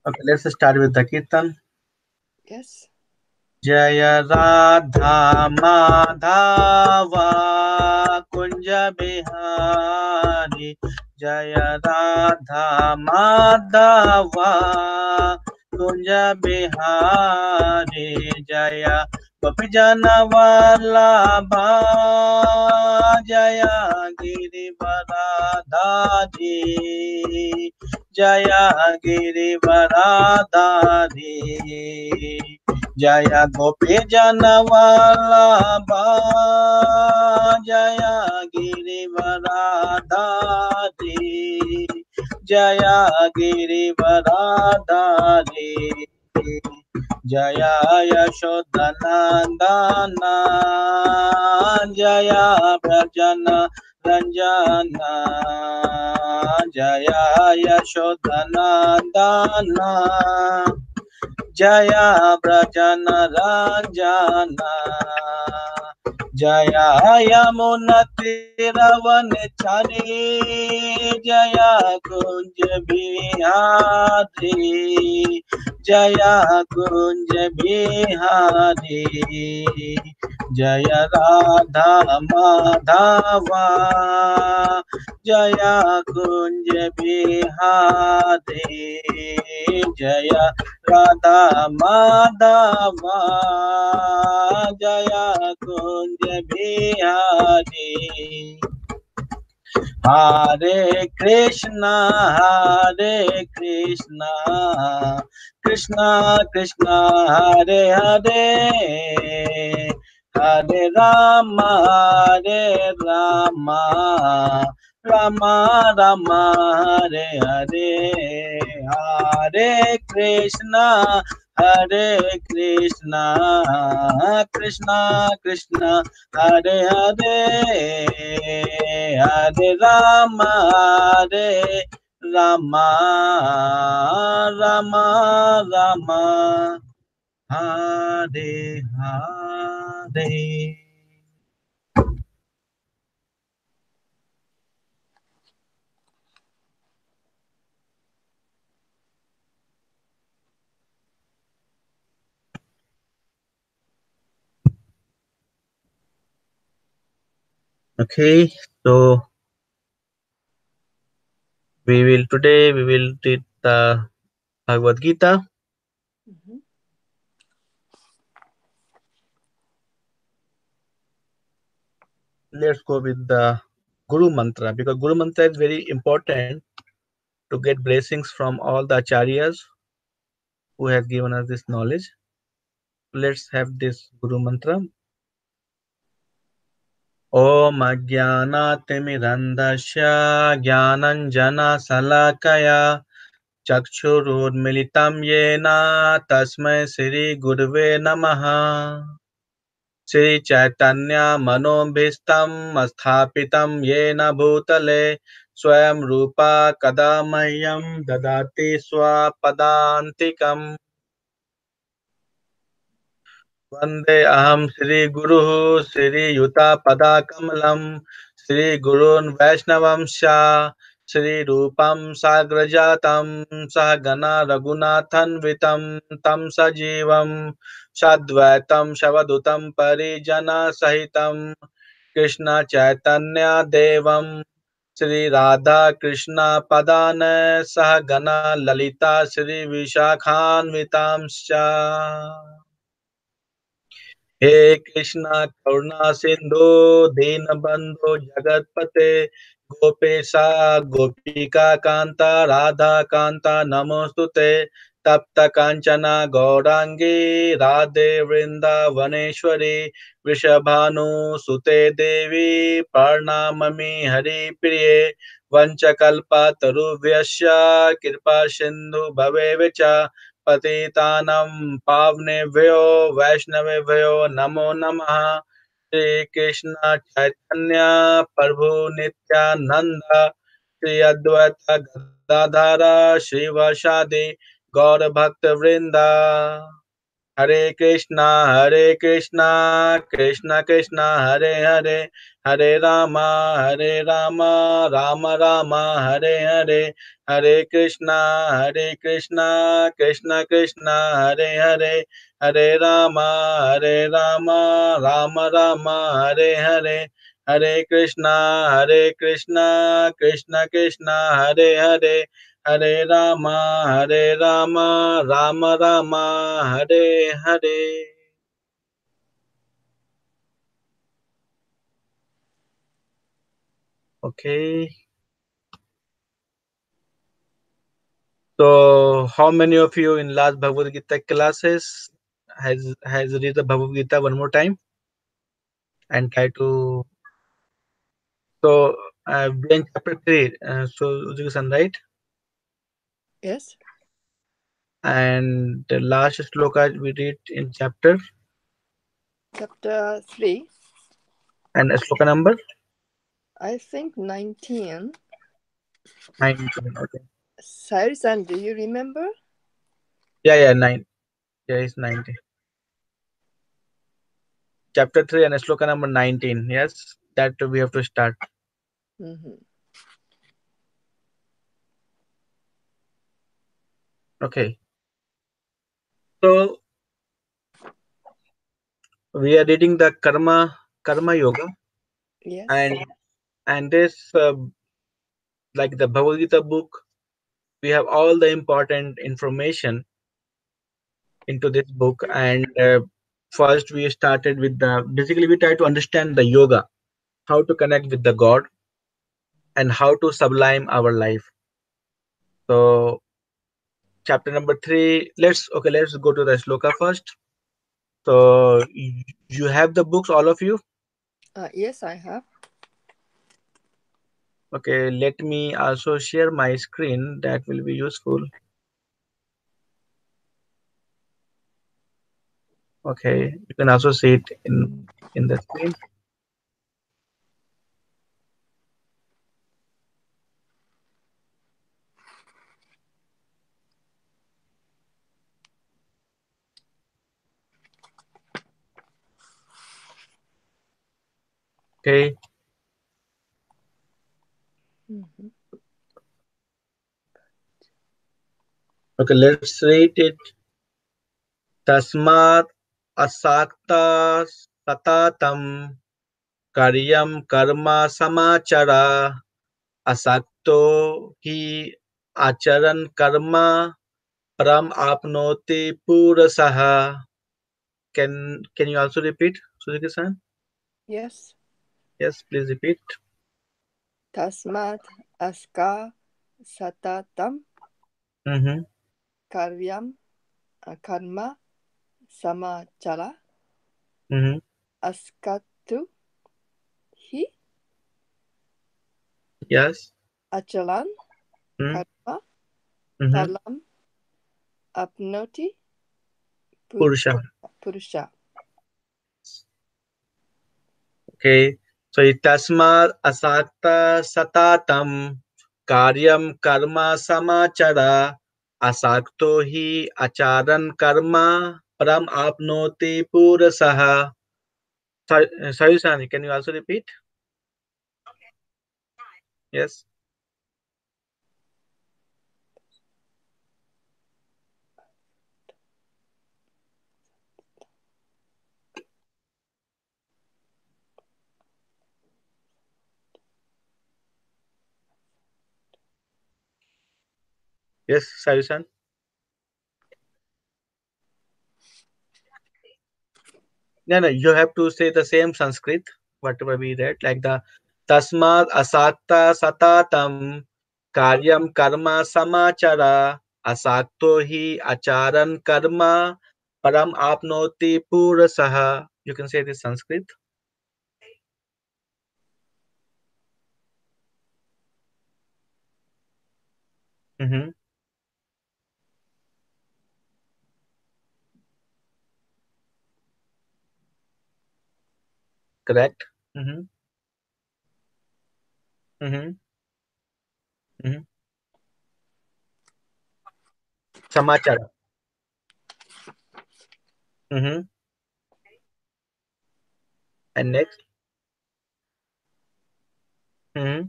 Okay, let's start with the Kirtan. Yes. Jaya Radha Madhava Kunja Bihari. Jaya Radha Madhava Kunja Bihari. Jaya Gopijana Vallabha. Jaya Girivaradhari. Jaya Girivaradhari. Jaya Gopi Janawallabha. Jaya Girivaradhari. Jaya Girivaradhari. Jaya Yashodanandana. Jaya Prajana Ranjana. Jaya Yashodanandana. Jaya Brajana Ranjana. Jaya Yamunatiravanechari. Jaya Kunj Bihari. Jaya Kunj Bihari. Jaya Radha Madhava. Jaya Kunj Bihari. Jaya Radha Madhava. Jaya Kunj Bihari. Hare Krishna, Hare Krishna, Krishna Krishna, Hare Hare, Hare Rama, Hare Rama, Rama Rama, Hare Hare, Hare Krishna, Hare Krishna, Krishna Krishna, Hare Hare, Hare Rama, Hare Rama, Rama Rama, Hare Hare. Okay, so today we will read the Bhagavad Gita. Mhm. Let's go with the Guru Mantra, because Guru Mantra is very important to get blessings from all the acharyas who has given us this knowledge. Let's have this Guru Mantra. Om Ajnanatimirandasya Jnananjana Salakaya Chakshurunmilitam Yena Tasmai Shri Gurve Namaha. Shri Chaitanya Manobhistam Asthapitam Yena Bhutale Swayam Rupa Kadamahyam Dadati Swapadantikam. Vande Aham Shri Guru Shri Yuta Pada Kamalam Shri Gurun Vaishnavamsha Shri Rupam Sagrajatam Sahagana Raghunathan Vitam Tam Sajivam Sadvaitam Shavadutam Parijana Sahitam Krishna Chaitanya Devam Shri Radha Krishna Padana Sahagana Lalita Shri Vishakhan Vitamscha. हे कृष्णा करुणा सिंधु दीनबंधु जगतपते गोपेशा गोपिका कांता राधा कांता नमोस्तुते तप्त कांचना गौरांगी राधे वृंदावनेश्वरी वृषभानुसुते देवी प्रणमामि हरिप्रिये वंशकल्पतरुभ्यश्च कृपा सिंधु भवेव च पतितानं पावनेभ्यो वैष्णवेभ्यो नमो नमः। श्री कृष्ण चैतन्य प्रभु नित्यानंद श्री अद्वैत गदाधर श्रीवासादि गौर भक्त वृंदा। Hare Krishna, Krishna Krishna, Hare Hare, Hare Rama, Rama Rama, Hare Hare, Hare Krishna, Krishna Krishna, Hare Hare, Hare Rama, Rama Rama, Hare Hare, Hare Krishna, Krishna Krishna, Hare Hare, Hare Rama, Rama Rama, Hare Hare. Okay. So, how many of you in last Bhagavad Gita classes has read the Bhagavad Gita one more time and try to so we in chapter three. So Ujusan, right? Yes. And the last sloka we read in chapter Chapter 3, and sloka number I think 19. 19. Okay. Sayuri-san, do you remember? Yeah, 9. Yeah, it's 90. Chapter 3 and sloka number 19. Yes, that we have to start. Mm-hmm. Okay. So we are reading the karma yoga, Yes. and this like the Bhagavad Gita book, we have all the important information into this book. And first we started with the basically we try to understand the yoga, how to connect with the God, and how to sublime our life. So chapter number 3. Let's go to the sloka first. So you have the books, all of you. Yes, I have. Okay, let me also share my screen. That will be useful. Okay, you can also see it in the screen. Okay, Mm-hmm. okay, let's read it. Tasmat asakta satatam karyam karma samachara asakto hi acharan karma param apnoti purasaha. Can you also repeat, Sujaki-san? Yes. Yes, please repeat. Tasmat aska satatam Mm-hmm. karyam karma samachara Mm-hmm. askatu hi Yes. achalan karma Mm-hmm. palam apnoti Purusha. purusha. Okay. So tasmat asakta satatam karyam karma samachara asakto hi acharan karma param apnoti purasaha. Sorry, Sani, can you also repeat? Yes. Yes, Sayusan. No, you have to say the same Sanskrit, whatever we read, like the Tasmat asakta satatam karyam karma samachara asakto hi acharan karma param apnoti purasaha. You can say this Sanskrit. Mm-hmm. Correct. Mm-hmm. Mm-hmm. Mm-hmm. Samachara. Mm-hmm. And next. Mm-hmm.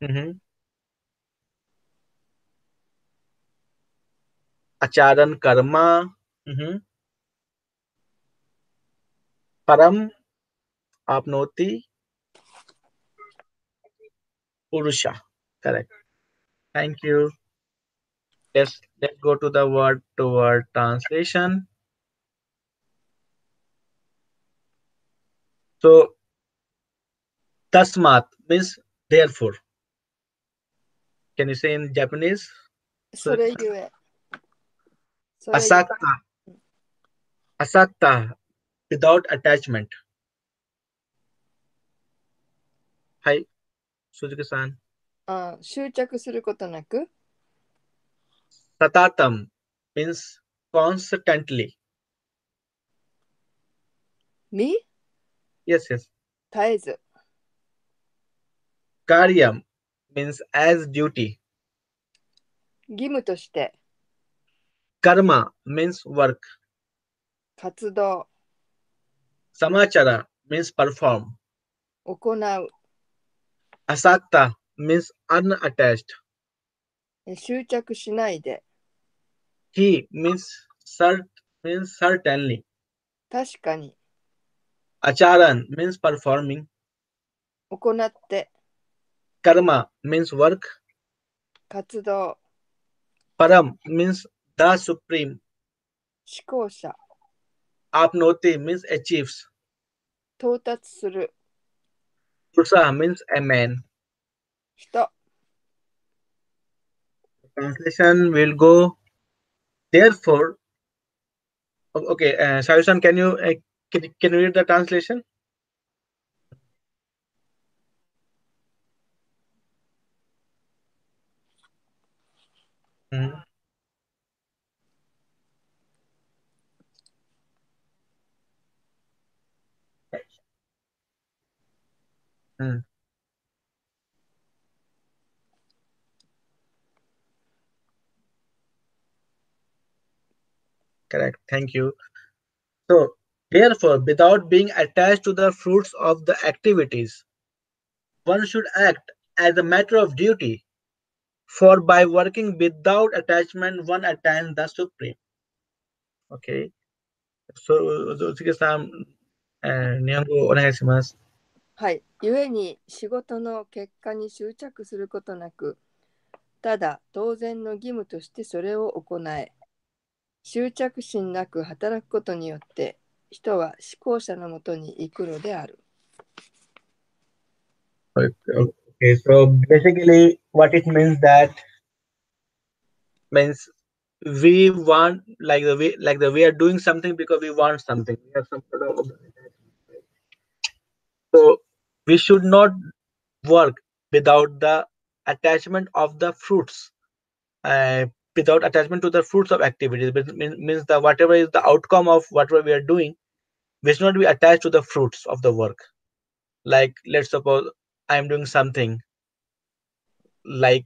Mm-hmm. Acharan karma. Mm-hmm. Param apnoti purusha. Correct. Thank you. Let's go to the word to word translation. So tasmat means therefore. Can you say in Japanese? そ So れゆえ、それゆえ、asakta, asakta without attachment. Hi, Suzuki-san. 執着することなく、Satatam means constantly. み、Yes, yes. 絶えず、Karyam means as duty. 義務として、Karma means work. 活動、Samachara means perform. 行う、Asakta means unattached. 執着しないで、He means certainly. 確かに、Acharan means performing. 行って、Karma means work. 活動、Param means the supreme. 思考者、Apnoti means achieves. 到達する、Pursa means a man. 人、Translation will go. Therefore, okay, Sayusan, can you read the translation? Mhm. Mm, correct. Thank you. So, therefore, without being attached to the fruits of the activities, one should act as a matter of duty. For by working without attachment, one attains the supreme. Okay. So, 日本語お願いします。はい。故に仕事の結果に執着することなく、ただ当然の義務としてそれを行え、執着心なく働くことによって、人は思考者のもとに行くのである。Okay, so basically, what it means that means we want like the we are doing something because we want something. We have some sort of so we should not work without the attachment of the fruits. Uh, Without attachment to the fruits of activities, means that whatever is the outcome of whatever we are doing, we should not be attached to the fruits of the work. Like let's suppose I am doing something like,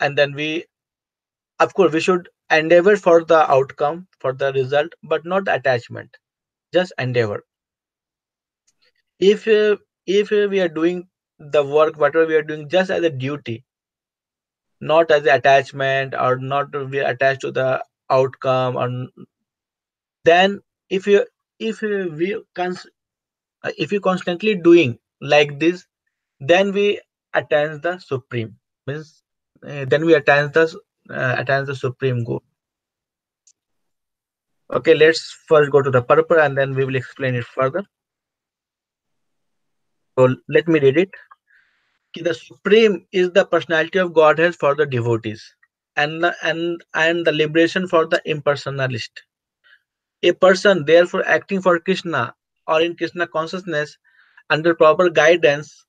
and then we, of course, we should endeavor for the outcome, for the result, but not the attachment. Just endeavor. If we are doing the work, whatever we are doing, just as a duty, not as an attachment, or not to be attached to the outcome, or then if you if you- we cons- if you constantly doing like this, then we attain the supreme. Means then we attain the supreme goal. Okay, let's first go to the purpose and then we will explain it further. So let me read it. The supreme is the personality of Godhead for the devotees, and the liberation for the impersonalist. A person therefore acting for Krishna or in Krishna consciousness under proper guidance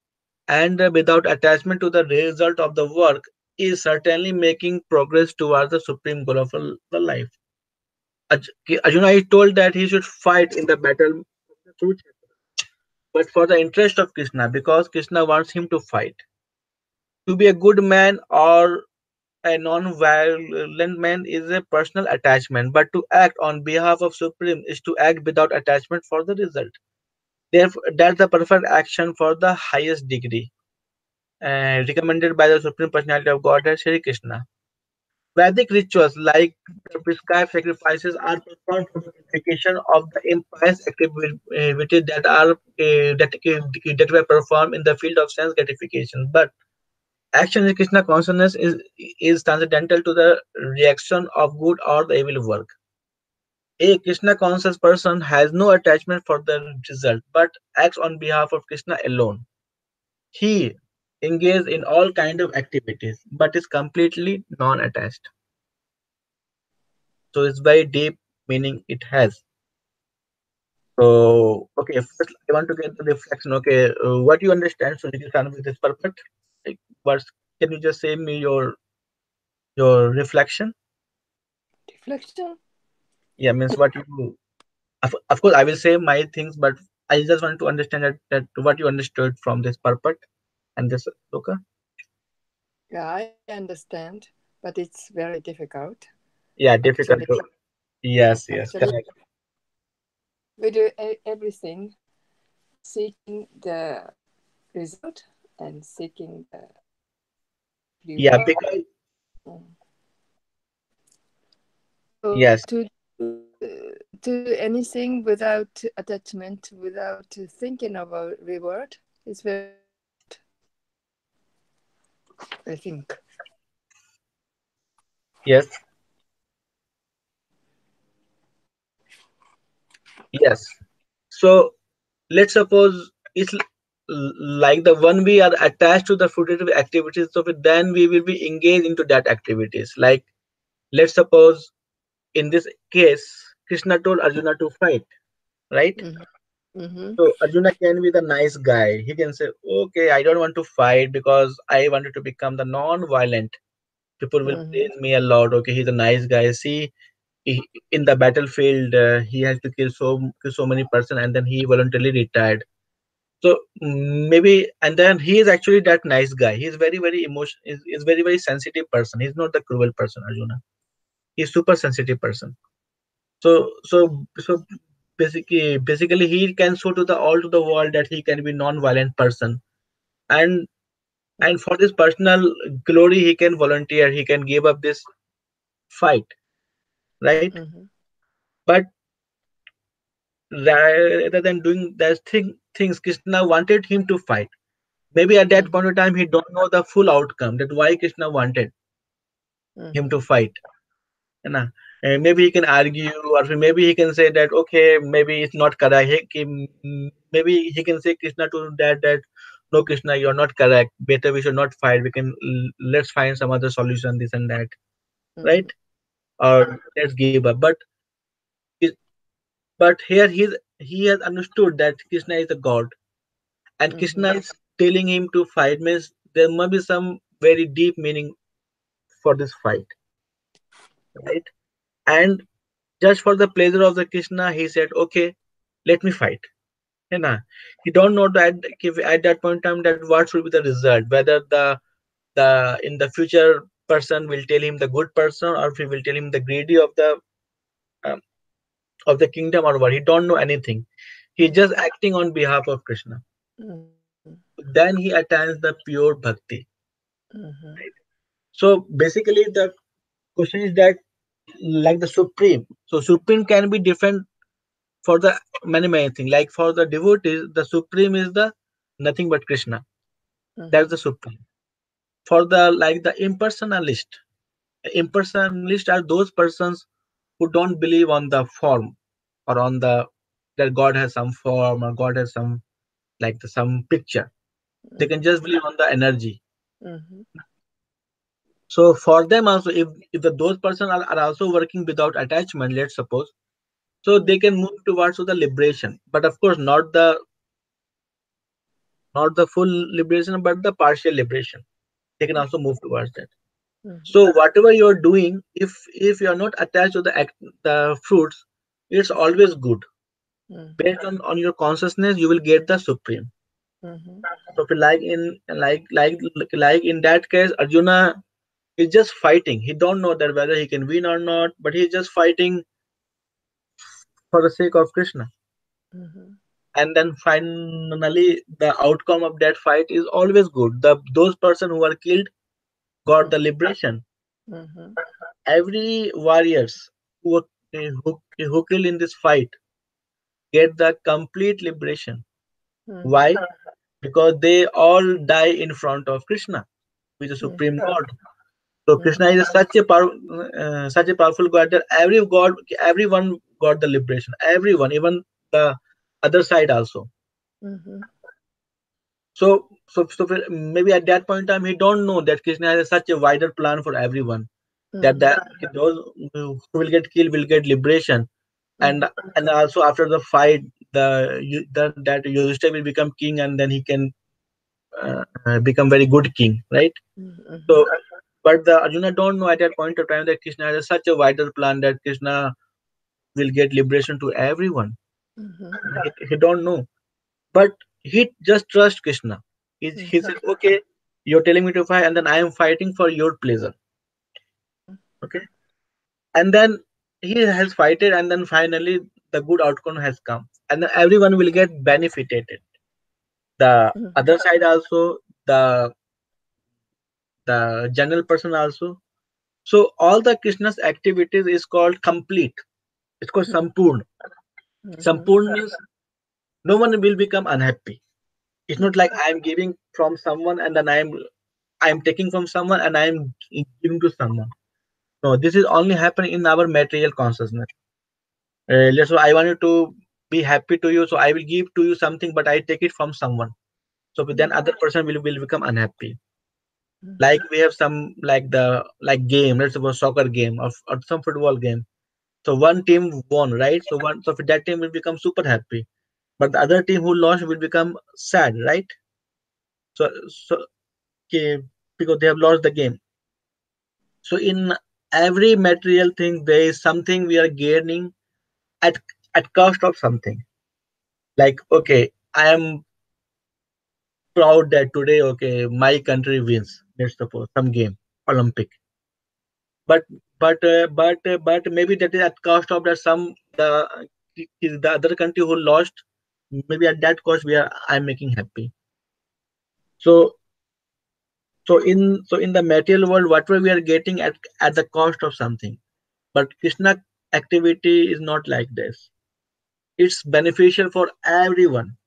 and without attachment to the result of the work is certainly making progress towards the supreme goal of the life. Arjuna is told that he should fight in the battle of the truth, but for the interest of Krishna, because Krishna wants him to fight. To be a good man or a non-violent man is a personal attachment, but to act on behalf of Supreme is to act without attachment for the result. Therefore, that's the perfect action for the highest degree, recommended by the Supreme Personality of Godhead, Sri Krishna. Vedic rituals like the prescribed sacrifices are performed for the purification of the impious activities that were performed in the field of sense gratification. But action in Krishna consciousness is transcendental to the reaction of good or the evil work. A Krishna conscious person has no attachment for the result, but acts on behalf of Krishna alone. He engages in all kind of activities, but is completely non-attached. So it's very deep meaning it has. So okay, first I want to get the reflection. Okay, what you understand? So you can with this perfect. Like, what can you just say me your reflection? Reflection? Yeah, means what you. Of course, I will say my things, but I just want to understand that what you understood from this purport and this Loka. Yeah, I understand, but it's very difficult. Yeah, difficult Actually, to. Yes, yes, actually, correct. we do everything seeking the result and seeking the Yeah, reward. because Mm. So yes, to do anything without attachment, without thinking about reward, is very difficult, I think. yes, yes. So let's suppose it's like the one we are attached to the fruitive activities. So then we will be engaged into that activities. Like let's suppose in this case, Krishna told Arjuna to fight, right? Mm-hmm. Mm-hmm. So Arjuna can be the nice guy. He can say, "Okay, I don't want to fight because I wanted to become the non-violent. People will Mm-hmm. praise me a lot. Okay, he's a nice guy. See, in the battlefield, he has to kill so many person, and then he voluntarily retired. So maybe, and then he is actually that nice guy. He's very emotion. Is very sensitive person. He's not the cruel person. Arjuna. He's super sensitive person. So basically he can show to the all to the world that he can be non-violent person, and for this personal glory he can volunteer, he can give up this fight, right? Mm-hmm. But rather than doing that things Krishna wanted him to fight. Maybe at that Mm-hmm. point of time he don't know the full outcome that why Krishna wanted him Mm-hmm. to fight. You know? And maybe he can argue, or maybe he can say that okay, maybe it's not correct. Maybe he can say Krishna to that no Krishna, you're not correct. Better we should not fight. We can let's find some other solution, this and that, right? Mm-hmm. Or let's give up. It- but here he has understood that Krishna is a god, and Mm-hmm. Krishna is telling him to fight means there must be some very deep meaning for this fight, right? And just for the pleasure of the Krishna, he said, okay, let me fight. You know, he don't know that at that point in time that what should be the result, whether the in the future person will tell him the good person or if he will tell him the greedy um, of the kingdom or what. He don't know anything. He's just acting on behalf of Krishna. Mm-hmm. Then he attains the pure bhakti. Mm-hmm. So basically, the question is that like the supreme. So supreme can be different for the many things. Like for the devotees, the supreme is the nothing but Krishna. That's Mm-hmm. the supreme. For the like the impersonalist are those persons who don't believe on the form or on the that God has some form or God has some some picture. They can Mm-hmm. just believe on the energy. Mm-hmm. So for them also, if those persons are also working without attachment, let's suppose, so they can move towards to the liberation. But of course, not the full liberation, but the partial liberation. They can also move towards that. Mm-hmm. So whatever you're doing, if you are not attached to the fruits, it's always good. Mm-hmm. Based on your consciousness, you will get the supreme. Mm-hmm. So if you like in like in that case, Arjuna He's just fighting. He don't know that whether he can win or not, but he's just fighting for the sake of Krishna. Mhm. And then finally, the outcome of that fight is always good. Those person who are killed got the liberation. Mhm. Every warriors who kill in this fight get the complete liberation. Mhm. Why? Because they all die in front of Krishna, which is Mhm. supreme God. So Krishna Mhm. is such a powerful God that everyone got the liberation. Everyone, even the other side also. Mhm. Maybe at that point in time he don't know that Krishna has such a wider plan for everyone. That Mhm. those who will get killed will get liberation, and Mhm. and also after the fight, that Yudhishthira will become king, and then he can become very good king, right? So, Mhm. but the Arjuna don't know at that point of time that Krishna has such a wider plan that Krishna will get liberation to everyone. Mhm. He don't know, but he just trust Krishna. He Mhm. said, okay, you're telling me to fight, and then I am fighting for your pleasure. Okay, and then he has fighted, and then finally the good outcome has come, and then everyone will get benefited. The Mhm. other side also, the the general person also. So all the Krishna's activities is called complete. It's called sampurn. Mhm. Sampurn means no one will become unhappy. It's not like I am giving from someone and then I am taking from someone and I am giving to someone. No, this is only happening in our material consciousness. Let's say I want you to be happy to you, so I will give to you something, but I take it from someone. So then Mhm. other person will become unhappy. Like Mhm. we have some like game, let's suppose soccer game or some football game. So one team won, right? So that team will become super happy, but the other team who lost will become sad, right? So okay, because they have lost the game. So in every material thing, there is something we are gaining at cost of something. Like okay, I am proud that today, okay, my country wins. Let's suppose some game, Olympic. But but maybe that is at cost of that some the other country who lost. Maybe at that cost we are I'm making happy. So so in the material world, whatever we are getting at the cost of something. But Krishna activity is not like this. It's beneficial for everyone.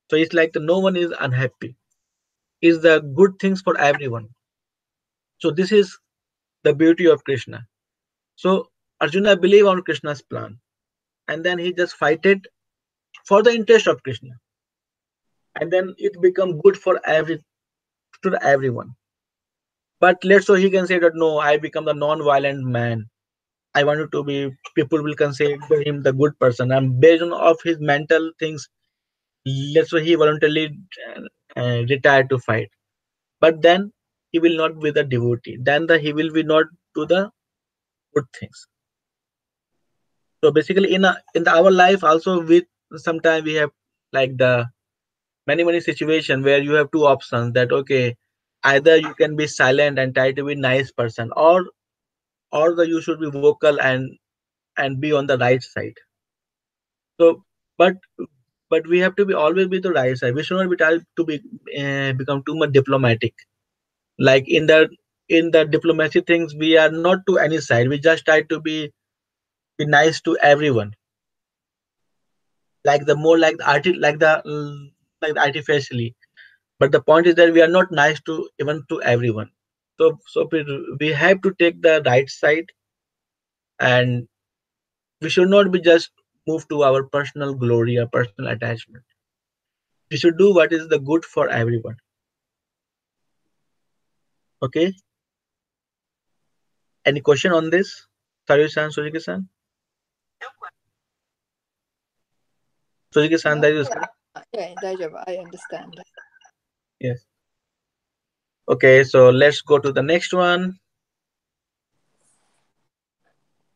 So it's like no one is unhappy. It's the good things for everyone. So this is the beauty of Krishna. So Arjuna believed on Krishna's plan, and then he just fighted for the interest of Krishna, and then it become good for everyone. But let's so he can say that no, I become the non-violent man. I wanted to be. People will consider him the good person, and based on of his mental things, let's say he voluntarily retired to fight. But then he will not be the devotee. Then he will be not do the good things. So basically, our life also with sometimes we have like the many situation where you have two options that okay, either you can be silent and try to be nice person, or you should be vocal and be on the right side. So but but we have to be always be the right side. We should not be try to be become too much diplomatic. Like in the diplomacy things, we are not to any side. We just try to be nice to everyone. Like the more like the artificially. But the point is that we are not nice to even to everyone. So we have to take the right side, and we should not be just move to our personal glory or personal attachment. We should do what is the good for everyone. Okay. Any question on this? Sayu-san, Sujiki-san? Sujiki-san, Yeah, that is yeah, 大丈夫. I understand. yes. Okay, so let's go to the next one.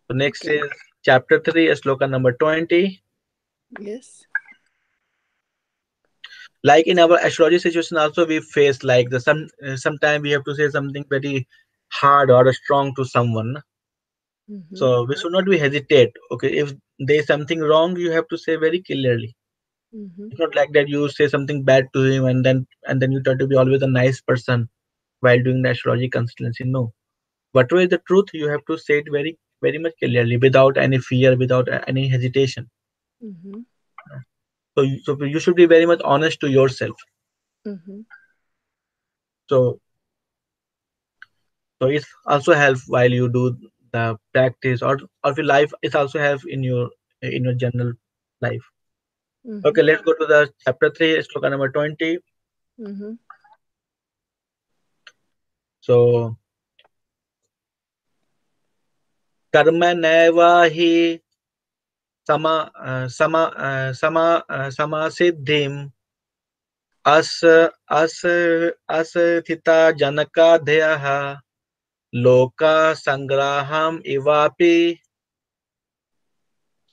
So next Okay. is chapter 3, sloka number 20. Yes. Like in our astrology situation also we face like the sometime we have to say something very hard or strong to someone. Mhm. So we should not be hesitate. Okay, if there is something wrong, you have to say very clearly. Mhm. It's not like that you say something bad to him and then you try to be always a nice person while doing the astrology consultancy. No, whatever is the truth, you have to say it very much clearly, without any fear, without any hesitation. Mhm. So you should be very much honest to yourself. Mhm. So so it also help while you do the practice, or your life. It also help in your general life. Okay, Mhm. let's go to the chapter 3, sloka number 20. Mhm. So karma neva hi sama siddhim as as as thita janaka dhyaha loka sangraham ivapi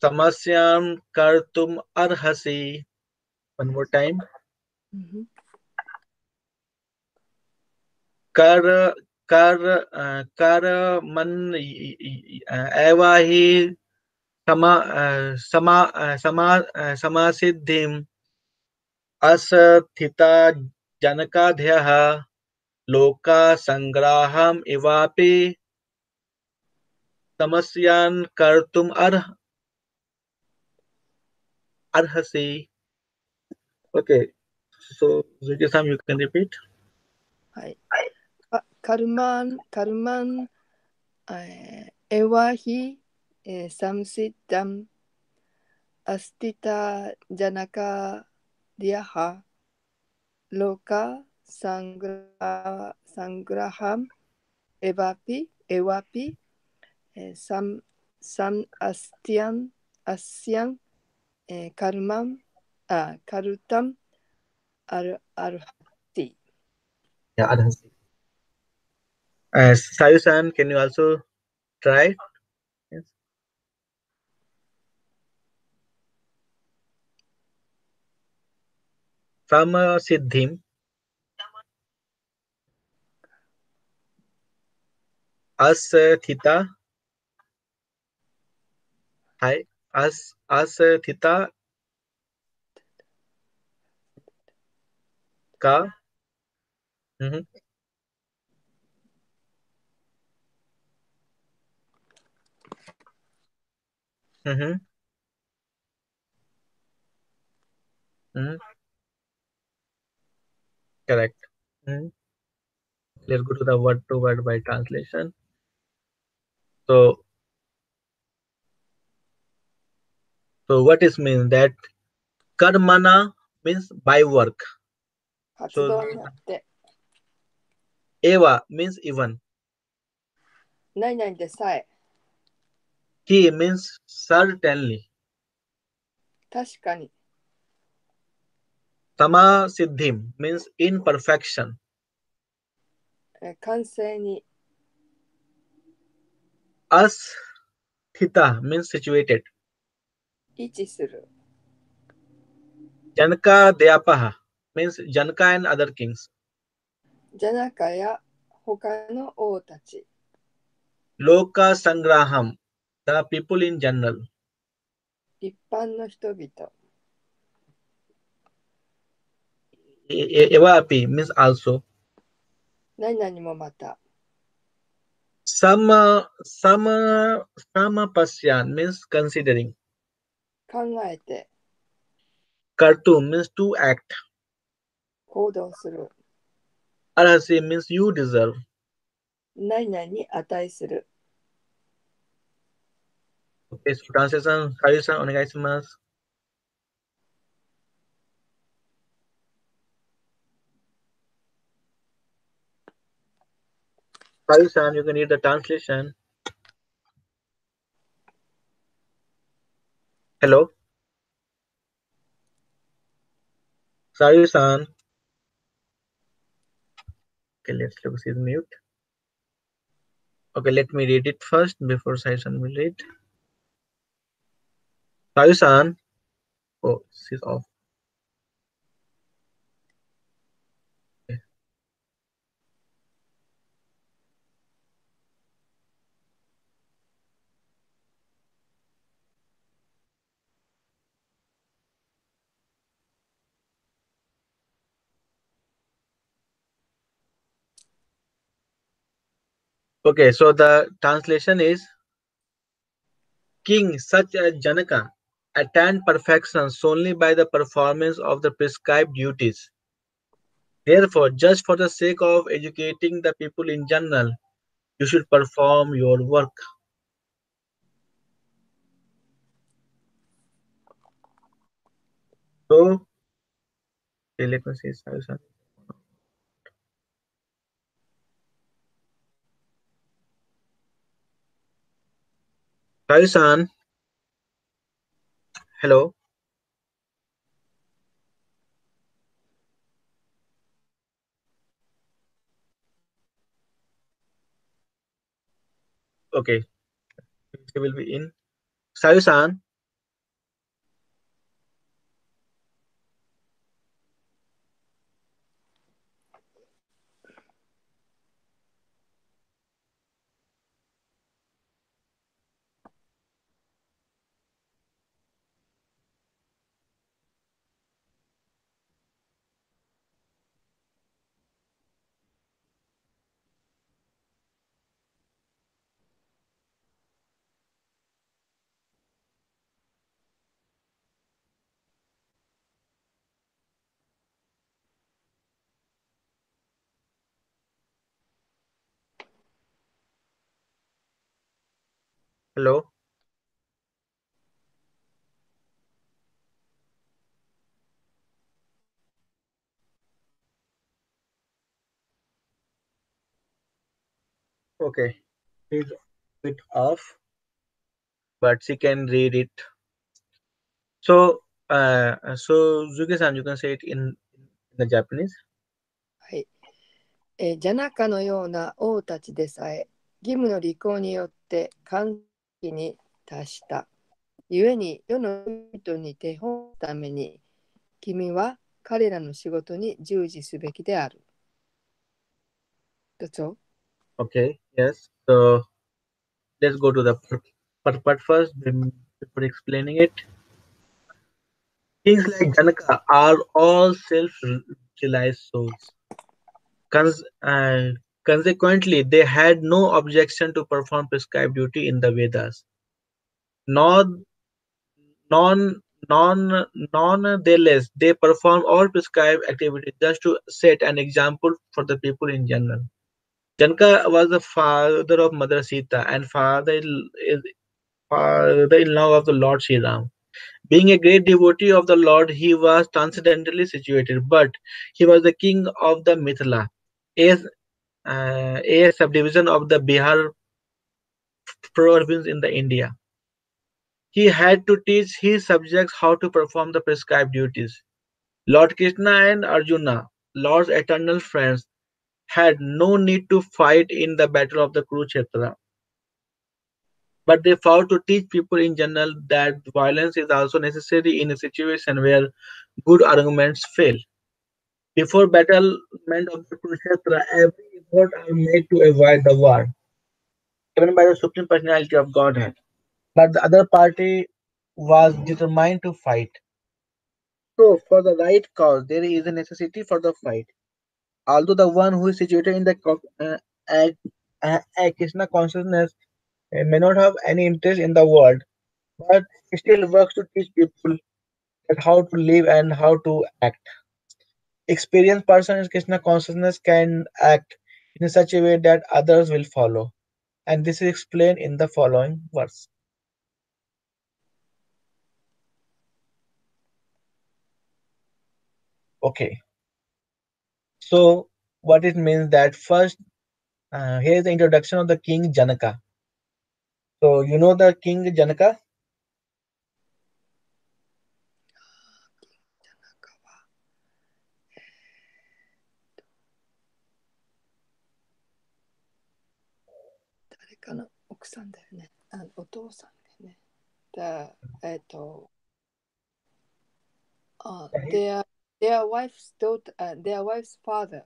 samasyam kartum arhasi. One more time. Mhm. कर कर कर मन एवा ही समासिद्धिम अस्थिता जनकाधयः लोका संग्राहम इवापि समस्यान् कर्तुम अर्हसि. Okay, so Zuki-san, you can repeat. はい。カルマン、エワヒ、サムシッダム、アスティタ、ジャナカ、ディアハ、ロカ、サングラハム、エワピ、サンアスティアン、アシアン、カルマン、カルタン、アルハティ。Yeah, Arhasi. Sayu-san, can you also try? Yes. Samasiddhim asthita. Hi. Asthita ka. Mhm, mhm, mhm. Correct. Mhm. Let's go to the word to word by translation. So, so what is mean that karmana means by work. 発 So 動になって、eva means even. 何々でさえ、He means certainly. 確かに、Sama siddhim means in perfection. 完成に、Asthita means situated. 位置する。Janaka Dyapaha means Janaka and other kings. ジャナカや他の王たち、Loka Sangraham, the people in general. 一般の人々、Evapi means also. 何々もまた、Samapasyan means considering. 考えて、Kartu means to act. 行動する。Arhasi means you deserve. 何々に値する。Okay, so translation, Sayu-san, onegaishimasu. Sayu-san, you can read the translation. Hello, Sayu-san. Okay, let's look, she's mute. Okay, let me read it first before Sayu-san will read. Sayu-san. Oh, she's off. Okay. Okay, so the translation is King such as Janaka attained perfection solely by the performance of the prescribed duties. Therefore, just for the sake of educating the people in general, you should perform your work. So, okay, let me see. Sai-san, hello. Okay, he will be in. Sai-san, hello. Okay, he's a bit off, but she can read it. So, Zuki-san, you can say it in the Japanese. はい。ジャナカのような王たちでさえ、義務の履行によって完璧に達した。故に世の人に手本のために、君は彼らの仕事に従事すべきである。That's all. Okay, yes. So let's go to the part first before explaining it. Kings like Janaka are all self-realized souls. Consequently, they had no objection to perform prescribed duty in the Vedas. Nor, non, nonetheless, they perform all prescribed activities just to set an example for the people in general. Janaka was the father of Mother Sita and father-in-law of the Lord Sri Ram. Being a great devotee of the Lord, he was transcendently situated, but he was the king of the Mithila, a subdivision of the Bihar province in the India. He had to teach his subjects how to perform the prescribed duties. Lord Krishna and Arjuna, Lord's eternal friends, had no need to fight in the battle of the Kurukshetra, but they vowed to teach people in general that violence is also necessary in a situation where good arguments fail. Before battlement of the Kurukshetra, every effort are made to avoid the war, given by the Supreme Personality of Godhead. But the other party was determined to fight. So, for the right cause, there is a necessity for the fight. Although the one who is situated in the uh, Krishna consciousness may not have any interest in the world, but he still works to teach people that how to live and how to act. Experienced person in Krishna consciousness can act in such a way that others will follow. And this is explained in the following verse. Okay, so what it means that first, here is the introduction of the king Janaka. So you know the king Janaka? 誰かの奥さんだよね。お父さんだよね。The, Yeah, their wife's daughter, their wife's father.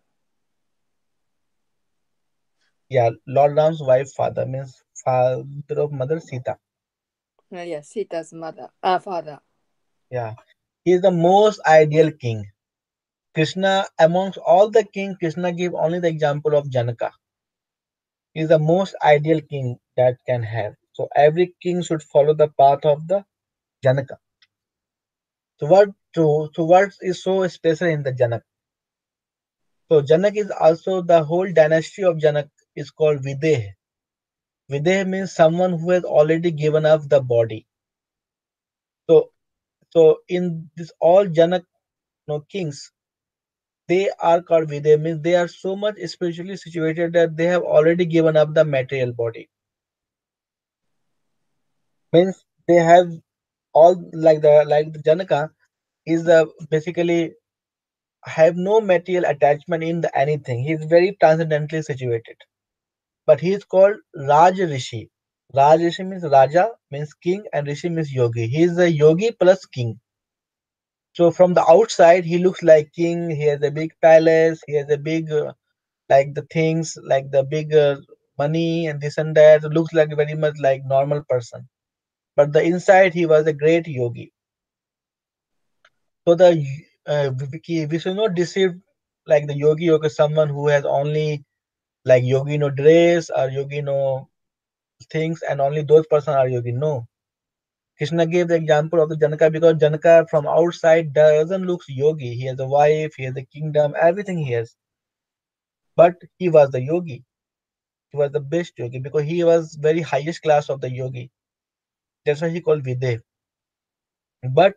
yeah, Lord Ram's wife father means father of Mother Sita. Yeah, Sita's father. Yeah, he is the most ideal king. Krishna, amongst all the kings, Krishna gave only the example of Janaka. He is the most ideal king that can have. So every king should follow the path of the Janaka. So what is so special in the Janak? So Janak is also the whole dynasty of Janak is called Videha. Videha means someone who has already given up the body. So so in this all Janak kings, they are called Videha means they are so much spiritually situated that they have already given up the material body. Means they have all like the Janaka is basically have no material attachment in the anything. He is very transcendently situated. But he is called Raj Rishi. Raj Rishi means Raja, means king, and Rishi means yogi. He is a yogi plus king. So from the outside, he looks like king. He has a big palace. He has a big like the things like the big money and this and that. Looks like very much like normal person. But the inside, he was a great yogi. So we should not deceive like the yogi someone who has only like yogi no dress or yogi no things and only those person are yogi. No. Krishna gave the example of the Janaka because Janaka from outside doesn't look yogi. He has a wife, he has a kingdom, everything he has. But he was the yogi. He was the best yogi because he was very highest class of the yogi. That's why he called Videv. But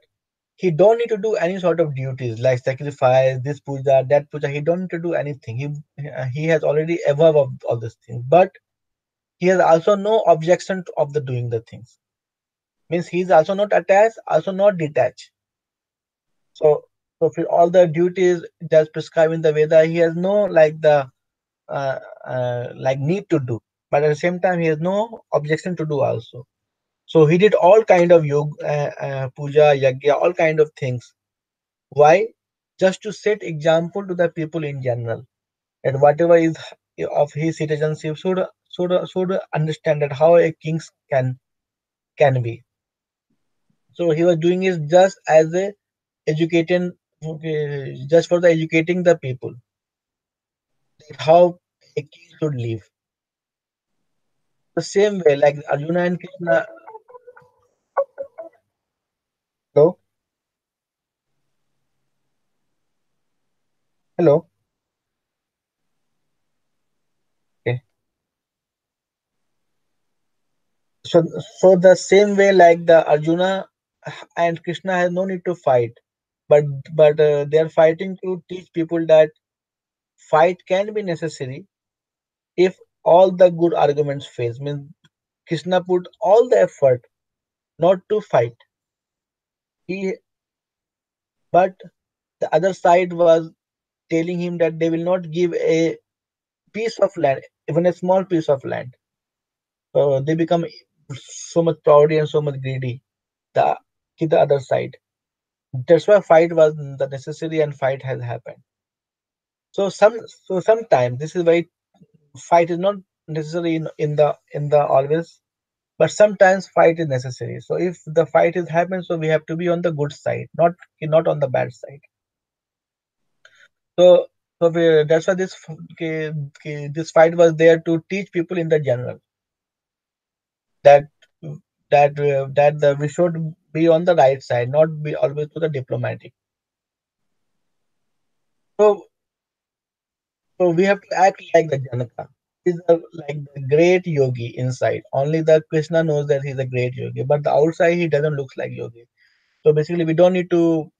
he don't need to do any sort of duties like sacrifice, this puja, that puja. He don't need to do anything. He has already above of all these things. But he has also no objection of the doing the things. Means he is also not attached, also not detached. So, so for all the duties that's prescribed in the Veda, he has no uh, like need to do, but at the same time he has no objection to do also. So he did all kind of yoga, puja, yagya, all kind of things. Why? Just to set example to the people in general that whatever is of his citizenship should understand that how a king can be. So he was doing it just as a educating, okay, just for the educating the people that how a king should live. The same way, like Arjuna and Krishna. Hello, hello. Okay. So, so the same way, like the Arjuna and Krishna has no need to fight, but they are fighting to teach people that fight can be necessary if all the good arguments fails. Means Krishna put all the effort not to fight. He but the other side was telling him that they will not give a piece of land, even a small piece of land. So they become so much proud and so much greedy. The the other side. That's why fight was the necessary and fight has happened. So sometimes this is why fight is not necessary in the always, but sometimes fight is necessary. So if the fight is happening, so we have to be on the good side, not on the bad side. So that's why this fight was there to teach people in the general that we should be on the right side, not be always to the diplomatic. So so we have to act like the Janaka. He's like the great yogi inside. Only the Krishna knows that he's a great yogi, but the outside he doesn't look like yogi. So basically, we don't need to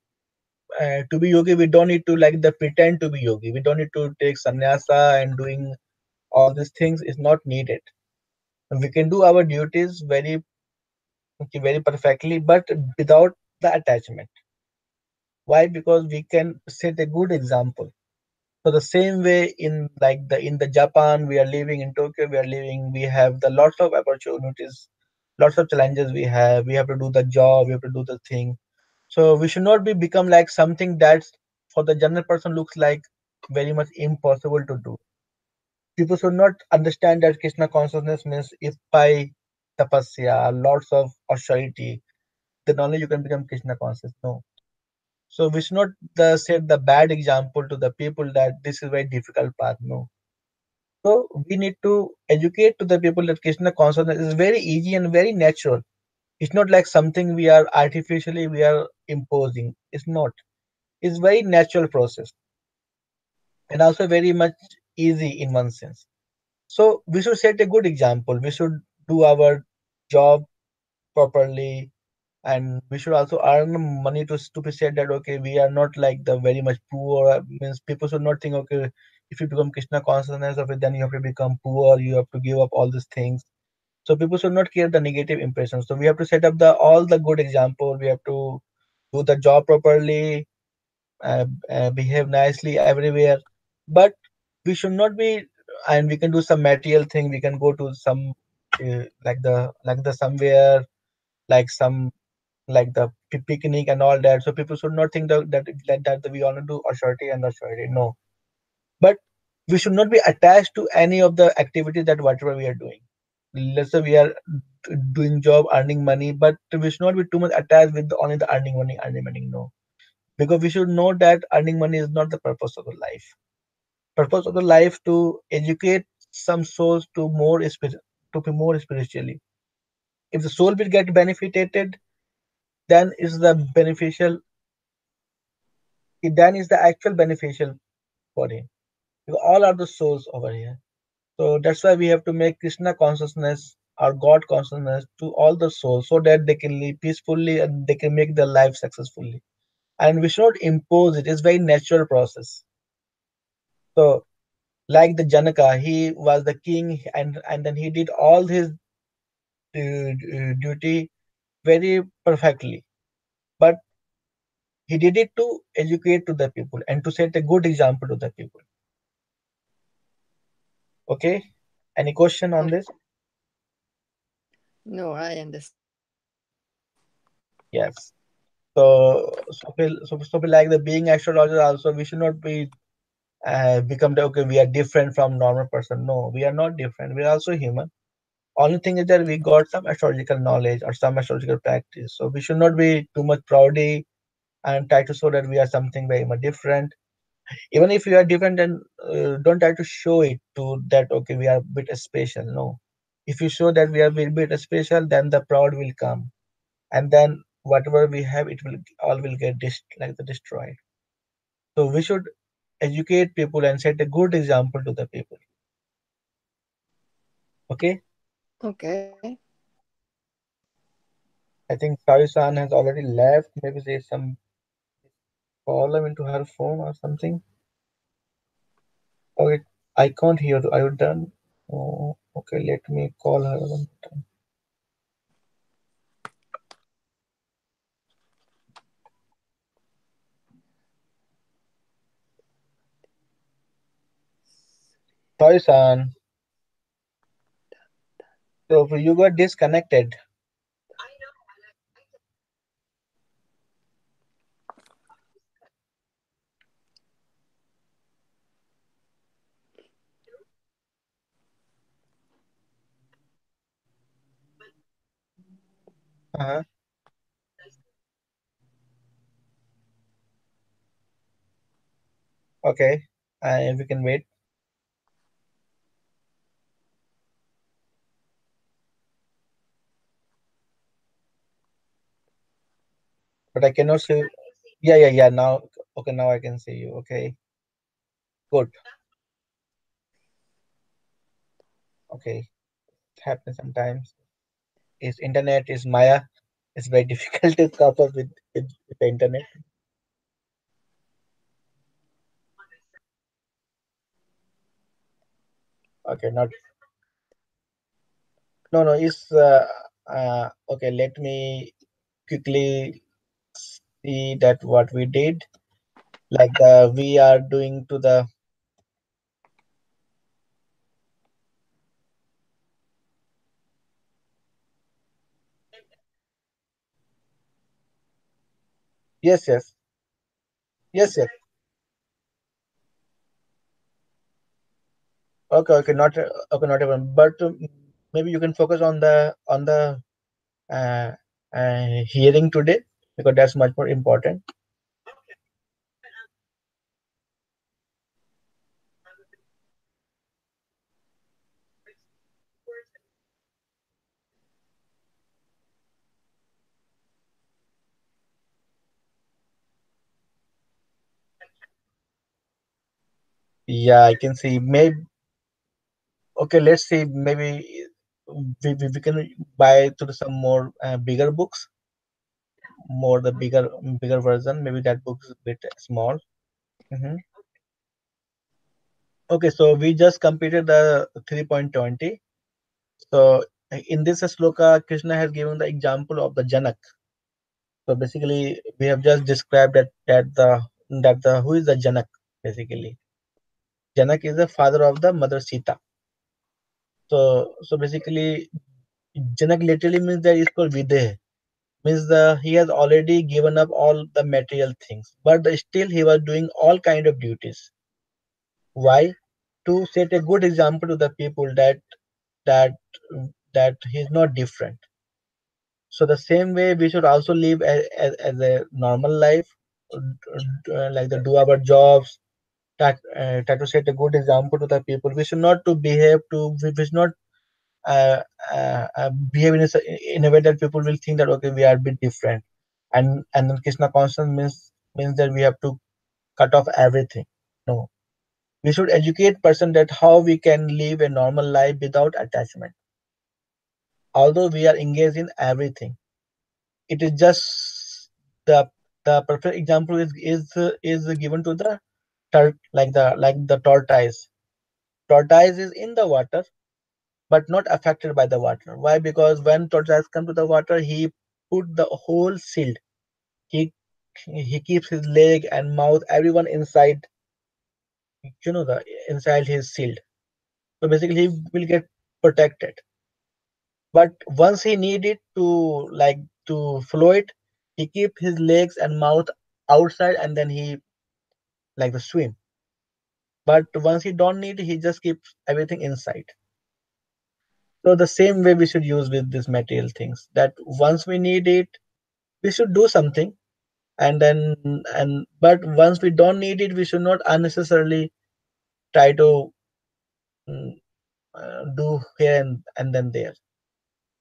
be yogi. We don't need to like the pretend to be yogi. We don't need to take sannyasa and doing all these things is not needed. We can do our duties very perfectly, but without the attachment. Why? Because we can set a good example. So the same way in like the in the Japan we are living in Tokyo we are living we have the lots of opportunities, lots of challenges we have to do the job, we have to do the thing. So we should not be become like something that's for the general person looks like very much impossible to do. People should not understand that Krishna consciousness means if by tapasya, lots of austerity, then only you can become Krishna conscious. No. So we should not set the bad example to the people that this is very difficult path. No. So we need to educate to the people that Krishna consciousness is very easy and very natural. It's not like something we are artificially we are imposing. It's not. It's very natural process and also very much easy in one sense. So we should set a good example. We should do our job properly, and we should also earn money to be said that okay, we are not like the very much poor. Means people should not think okay, if you become Krishna consciousness of it, then you have to become poor. You have to give up all these things. So people should not create the negative impression. So we have to set up the all the good example. We have to do the job properly, behave nicely everywhere. But we should not be, and we can do some material thing. We can go to some like the somewhere like some like the picnic and all that. So people should not think that we want to do austerity and austerity. No, but we should not be attached to any of the activities that whatever we are doing. Let's say we are doing job, earning money, but we should not be too much attached with only the earning money, earning money. No, because we should know that earning money is not the purpose of the life. Purpose of the life to educate some souls to be more spiritually. If the soul will get benefited, then is the beneficial. Then is the actual beneficial for him. Because all are the souls over here. So that's why we have to make Krishna consciousness or God consciousness to all the souls so that they can live peacefully and they can make their life successfully. And we should not impose it. It's very natural process. So like the Janaka, he was the king and then he did all his duty very perfectly. But he did it to educate to the people and to set a good example to the people. Okay. Any question on this? No, I understand. Yes. So like the being astrologer also, we should not be become the okay. We are different from normal person. No, we are not different. We are also human. Only thing is that we got some astrological knowledge or some astrological practice. So we should not be too much proudy and try to show that we are something very much different. Even if we are different, then don't try to show it to that okay we are a bit special. No, if you show that we are a bit special, then the proud will come, and then whatever we have, it will all will get like the destroyed. So we should educate people and set a good example to the people. Okay, Okay. I think Sarisan has already left. Maybe there's some problem into her phone or something. Okay, I can't hear. Are you done? Oh, okay. Let me call her one time. Sarisan, so you got disconnected. Uh-huh. Okay, we can wait, but I cannot see. Yeah, yeah, yeah. Now, okay, now I can see you. Okay, good. Okay, it happens sometimes. Is internet is Maya. It's very difficult to cope up with the internet. Okay, not no no. It's okay. Let me quickly see that what we did. Like we are doing to the yes yes yes yes. Okay okay not okay not even. But maybe you can focus on the uh, hearing today because that's much more important. Yeah, I can see. Maybe okay. Let's see. Maybe we can buy to some more bigger books, more the bigger version. Maybe that book is a bit small. Hmm. Okay, so we just completed the 3.20. So in this sloka, Krishna has given the example of the Janak. So basically, we have just described that the who is the Janak basically. Janak is the father of the mother Sita. So basically, Janak literally means that is called Videh. Means he has already given up all the material things, but still he was doing all kind of duties. Why? To set a good example to the people that that he's not different. So the same way we should also live as a normal life, like the do our jobs, try to set a good example to the people. We should not to behave to we should not uh, behave in a way that people will think that okay we are a bit different, and then Krishna conscience means that we have to cut off everything. No, we should educate person that how we can live a normal life without attachment. Although we are engaged in everything, it is just the the perfect example is given to the like the tortoise. Tortoise is in the water but not affected by the water. Why? Because when tortoise come to the water, he put the whole shield. He he keeps his leg and mouth everyone inside, the inside his shield. So basically he will get protected. But once he need it to like to float, he keep his legs and mouth outside and then he like the swim. But once he don't need, he just keeps everything inside. So the same way we should use with these material things. That once we need it, we should do something, and then and but once we don't need it, we should not unnecessarily try to mm, do here and then there.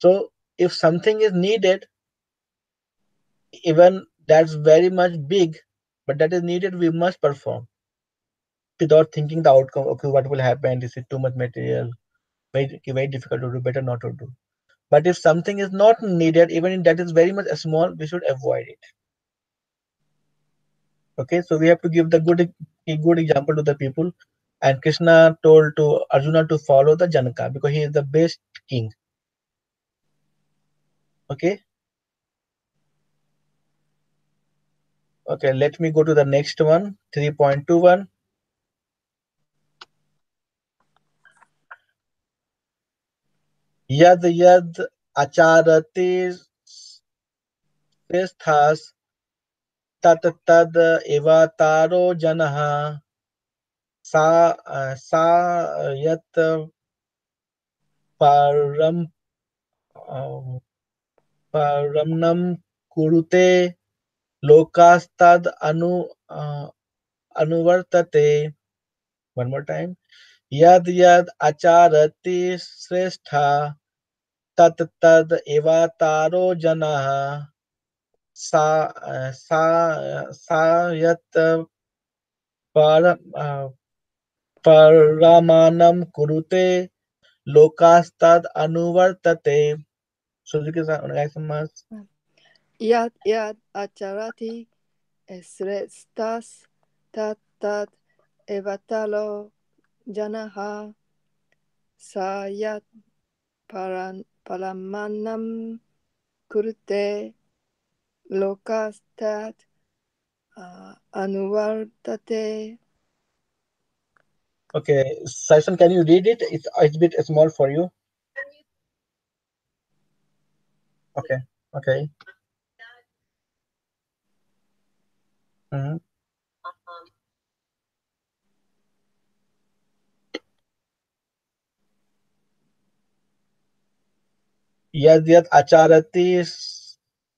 So if something is needed, even that's very much big, but that is needed, we must perform without thinking the outcome. Okay, what will happen? This is too much material. Very difficult to do. Better not to do. But if something is not needed, even if that is very much small, we should avoid it. Okay, so we have to give the good example to the people. And Krishna told to Arjuna to follow the Janaka because he is the best king. Okay, okay. Let me go to the next one. 3.21. Yad yad acharati sthas tat tad evataro janah sa sa yat param paramnam kurute lokastad anuvartate. One more time. Yad yad acharati sreshtha tat tad evataro janah sa sa yat par paramanam kurute lokastad anuvartate. Suzuki san, Yad yad acharati srestas tat tat evatalo janaha sayat paramanam kurte lokastat anuvartate. Okay, Saison, can you read it? It's a bit small for you. Okay, okay. Mhm. Yad yad acharati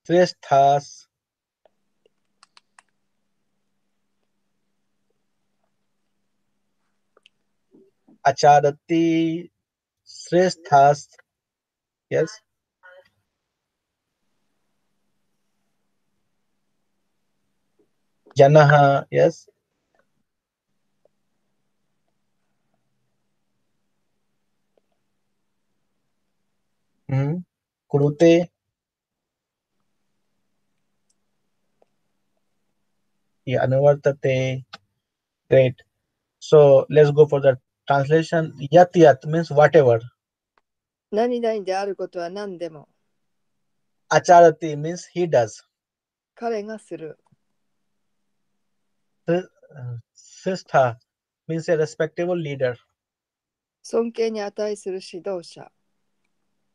sresthas acharati sresthas. Yes. Janaha. Yes. Hmm. Kurute, yeah, anuvartate. Great. So let's go for the translation. Yat yat means whatever. 何々であることは何でも、Acharati means he does. 彼がする。Sistha means a respectable leader. 尊敬に値する指導者。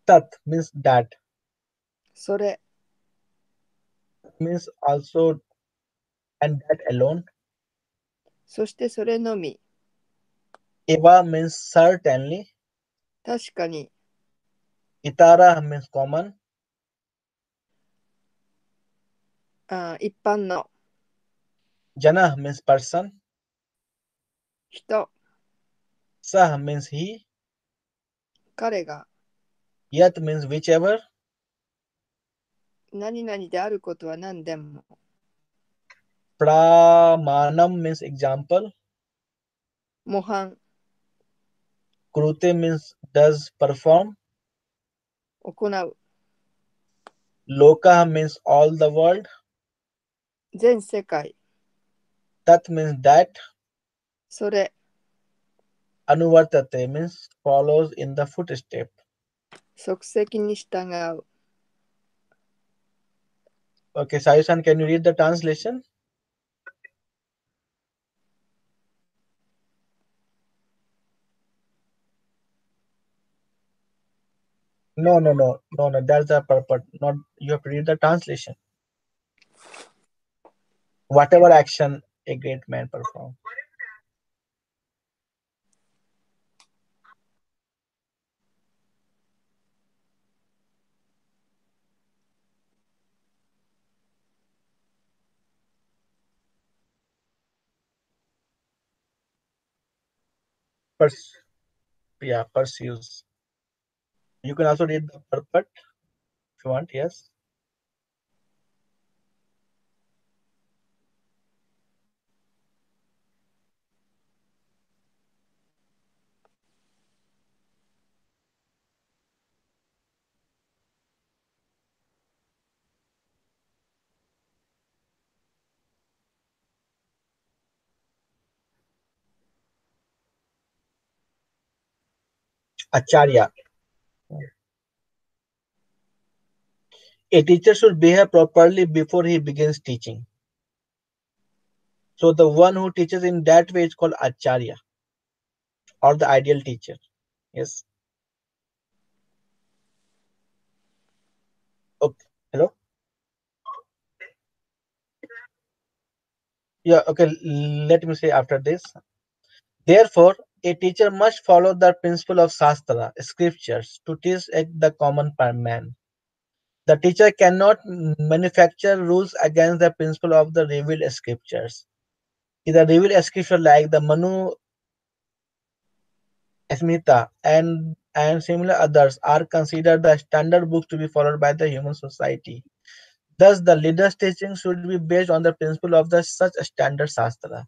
Tat means that. それ、Means also and that alone. そしてそれのみ。Eva means certainly. 確かに、Itara means common. 一般の Jana means person. 人、Sah means he. 彼が Yat means whichever. 何々であることは何でも、Pramanam means example. 模範、Krute means does perform. 行う、Loka means all the world. 全世界、Tat means that. それ、Anuvartate means follows in the footstep. 即席に従う。Okay, Sayusan, can you read the translation? No, no, no, no, no. That's the purpose. Not you have to read the translation. Whatever action a great man performs. Purs- yeah, pursues. You can also read the purport if you want. Yes. Acharya. A teacher should behave properly before he begins teaching. So the one who teaches in that way is called Acharya or the ideal teacher. Yes. Okay. Hello. Yeah. Okay. Let me say after this. Therefore, a teacher must follow the principle of Shastra, scriptures, to teach the common man. The teacher cannot manufacture rules against the principle of the revealed scriptures. The revealed scripture like the Manu Smita and similar others are considered the standard books to be followed by the human society. Thus, the leader's teaching should be based on the principle of the such standard Shastra.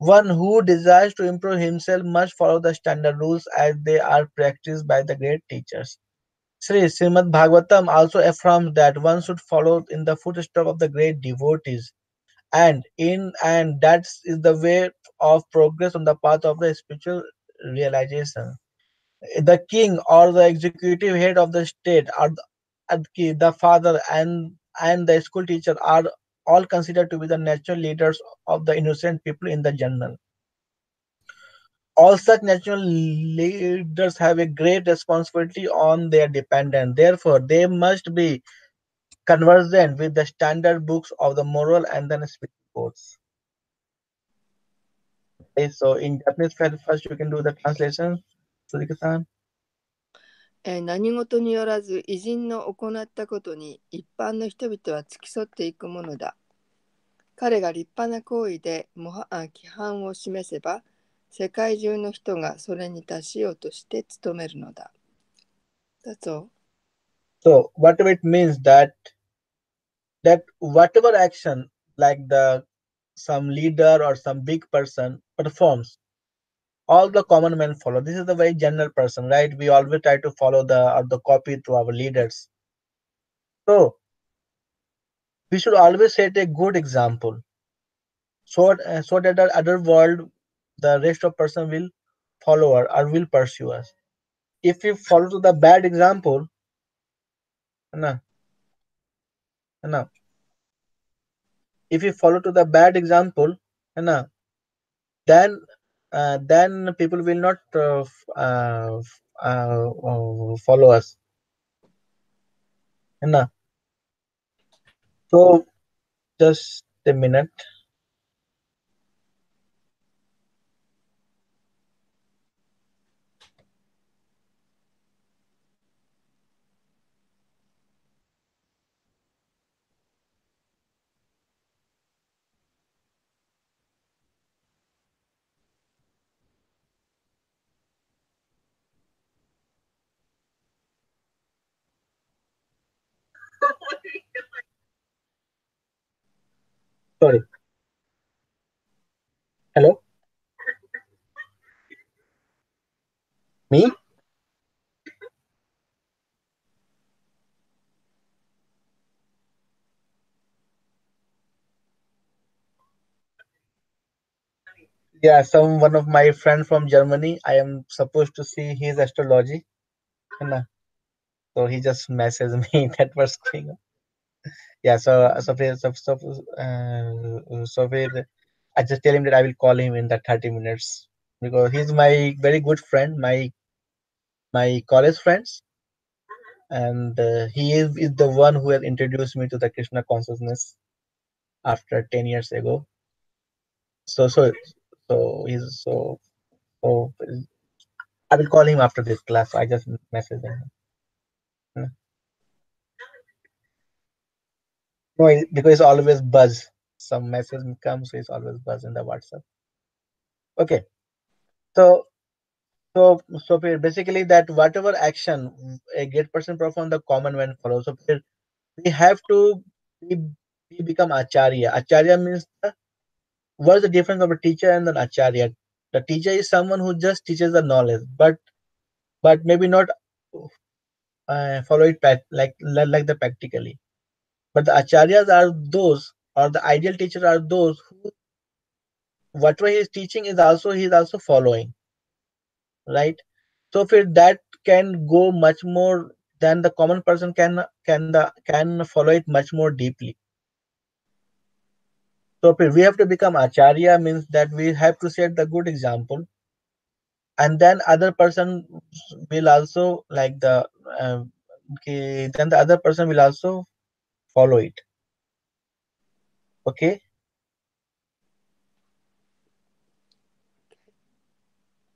One who desires to improve himself must follow the standard rules as they are practiced by the great teachers. Srimad Bhagavatam also affirms that one should follow in the footsteps of the great devotees, and that is the way of progress on the path of the spiritual realization. The king or the executive head of the state, or the father and the school teacher are all considered to be the natural leaders of the innocent people in the general. All such natural leaders have a great responsibility on their dependents. Therefore, they must be conversant with the standard books of the moral and the spiritual codes. Okay, so in Japanese, first you can do the translation, Sudhika-san. 何事によらず偉人の行ったことに一般の人々は付き添っていくものだ。彼が立派な行為で規範を示せば、世界中の人がそれに達しようとして努めるのだ。That's all. So whatever it means that whatever action like the some leader or some big person performs, all the common men follow. This is the very general person, right? We always try to follow the copy to our leaders. So we should always set a good example, so that the other world, the rest of person will follow us or will pursue us. If we follow to the bad example, na, na, if we follow to the bad example, na, then then people will not follow us. Na. So just a minute. Sorry. Hello, me. Yeah, some one of my friend from Germany. I am supposed to see his astrology. Na. So he just messaged me that was going on. Yeah, I just tell him that I will call him in that 30 minutes because he's my very good friend, my college friends, and is the one who has introduced me to the Krishna consciousness after 10 years ago. So so so I will call him after this class. I just message him. Mm. No, because it's always buzz. Some message comes, so it's always buzz in the WhatsApp. Okay, so basically that whatever action a great person perform, the common man follows. So we have to be, become acharya. Acharya means what's the difference of a teacher and an acharya? The teacher is someone who just teaches the knowledge, but maybe not follow it like the practically. But the acharyas are those, or the ideal teachers are those who whatever he is teaching is also he is also following, right? So if that can go much more than the common person can follow it much more deeply. So if we have to become acharya means that we have to set the good example, and then other person will also like uh, okay, then the other person will also follow it. Okay.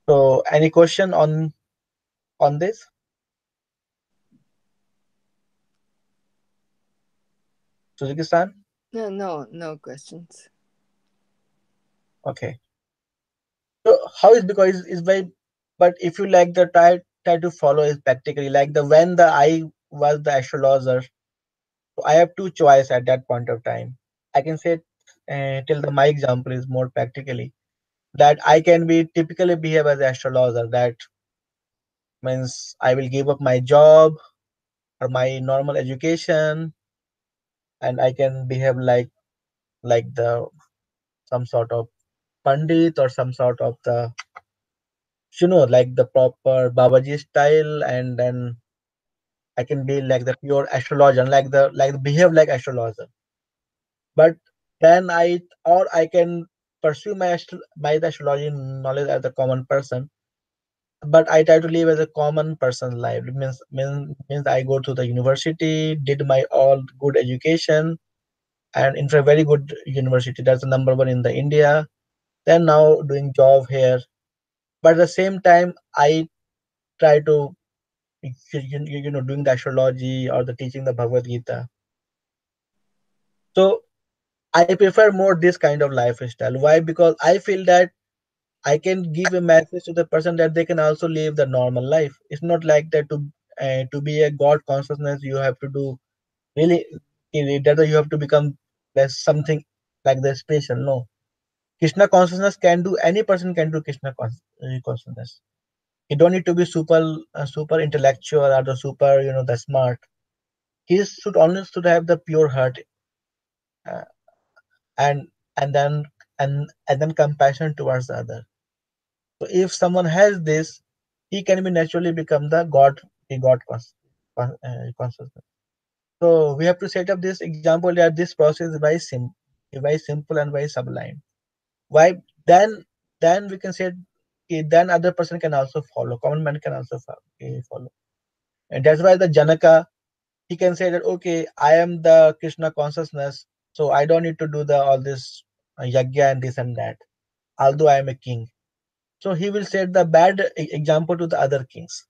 So any question on this, Suzuki-san? No, no, no questions. Okay. So how is because it's by, but if you like the try to follow is practically like the when the I was the astrologer, so I have two choice at that point of time. I can say till the my example is more practically that I can be typically behave as an astrologer. That means I will give up my job or my normal education, and I can behave like the some sort of pandit or some sort of the like the proper Babaji style, and then I can be like the pure astrologer, like behave like astrologer. But then I can pursue my astrology knowledge as a common person, but I try to live as a common person life. It means I go to the university, did my all good education, and in a very good university. That's the number one in the India. Then now doing job here, but at the same time I try to doing the astrology or the teaching the Bhagavad Gita. So I prefer more this kind of lifestyle. Why? Because I feel that I can give a message to the person that they can also live the normal life. It's not like that to be a God consciousness you have to do really that you have to become there's something like the special. No, Krishna consciousness can do, any person can do Krishna consciousness. He don't need to be super intellectual or the super, the smart. He should have the pure heart, uh, and and then and then compassion towards the other. So if someone has this, he can be naturally become the God consciousness. So we have to set up this example that this process is very simple and very sublime. Why? Then we can say, okay, then other person can also follow. Common man can also follow. And that's why the Janaka, he can say that, okay, I am the Krishna consciousness, so I don't need to do the all this yagya and this and that. Although I am a king, so he will set the bad example to the other kings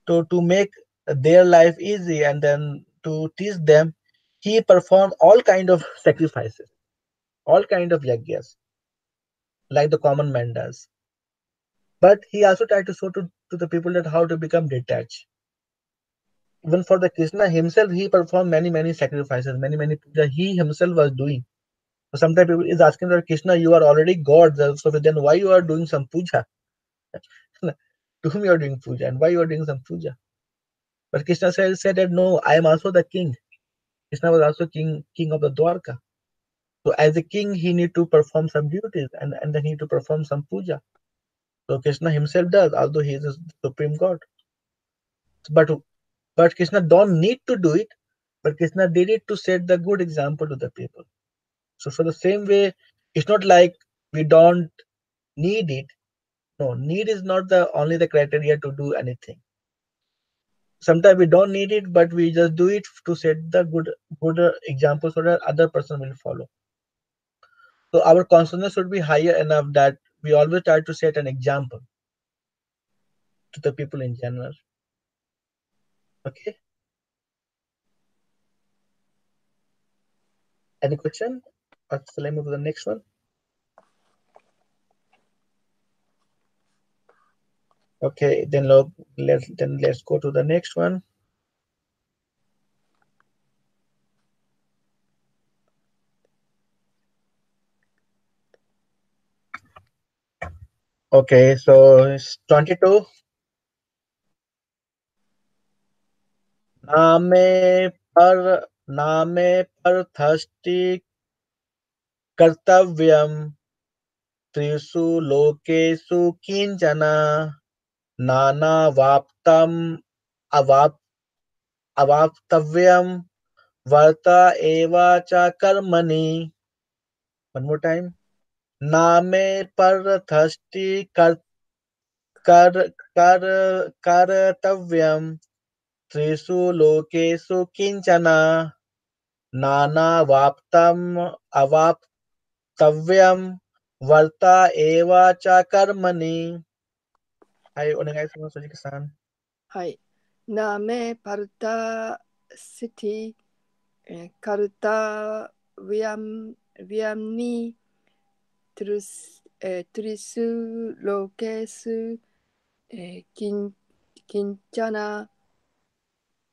to make their life easy, and then to teach them, he performed all kind of sacrifices, all kind of yagyas, like the common man does. But he also tried to show to the people that how to become detached. Even for the Krishna himself, he performed many sacrifices, many puja he himself was doing. So sometimes people is asking that, Krishna, you are already God, so then why you are doing some puja? To whom you are doing puja, and why you are doing some puja? But Krishna said that no, I am also the king. Krishna was also king of the Dwarka. So as a king, he need to perform some duties, and then he need to perform some puja. So Krishna himself does, although he is the supreme God. But but Krishna don't need to do it, but Krishna did it to set the good example to the people. So for the same way, it's not like we don't need it. No, need is not the only the criteria to do anything. Sometimes we don't need it, but we just do it to set the good example so that other person will follow. So our consciousness should be higher enough that we always try to set an example to the people in general. Okay. Any question? Or shall I move to the next one? Okay, then look, let's go to the next one. Okay, so it's 22. नामे पर नामे पर thirsty Kartavyam त्रिषु लोकेषु किंचन नानावाप्तम अवाप अवाप्तव्यम वर्त एव च कर्मणि. One more time. नामे पर thirsty कर कर कर्तव्यम त्रिषु लोकेषु किंचन नानावाप्तम अवाप्तव्यम वर्त एव च कर्मणि. はい、お願いします、藤木さん。はい。ナメパルタシティ、カルタウィアム、ウィアムニ、トゥリス、ロケス、キンチャナ、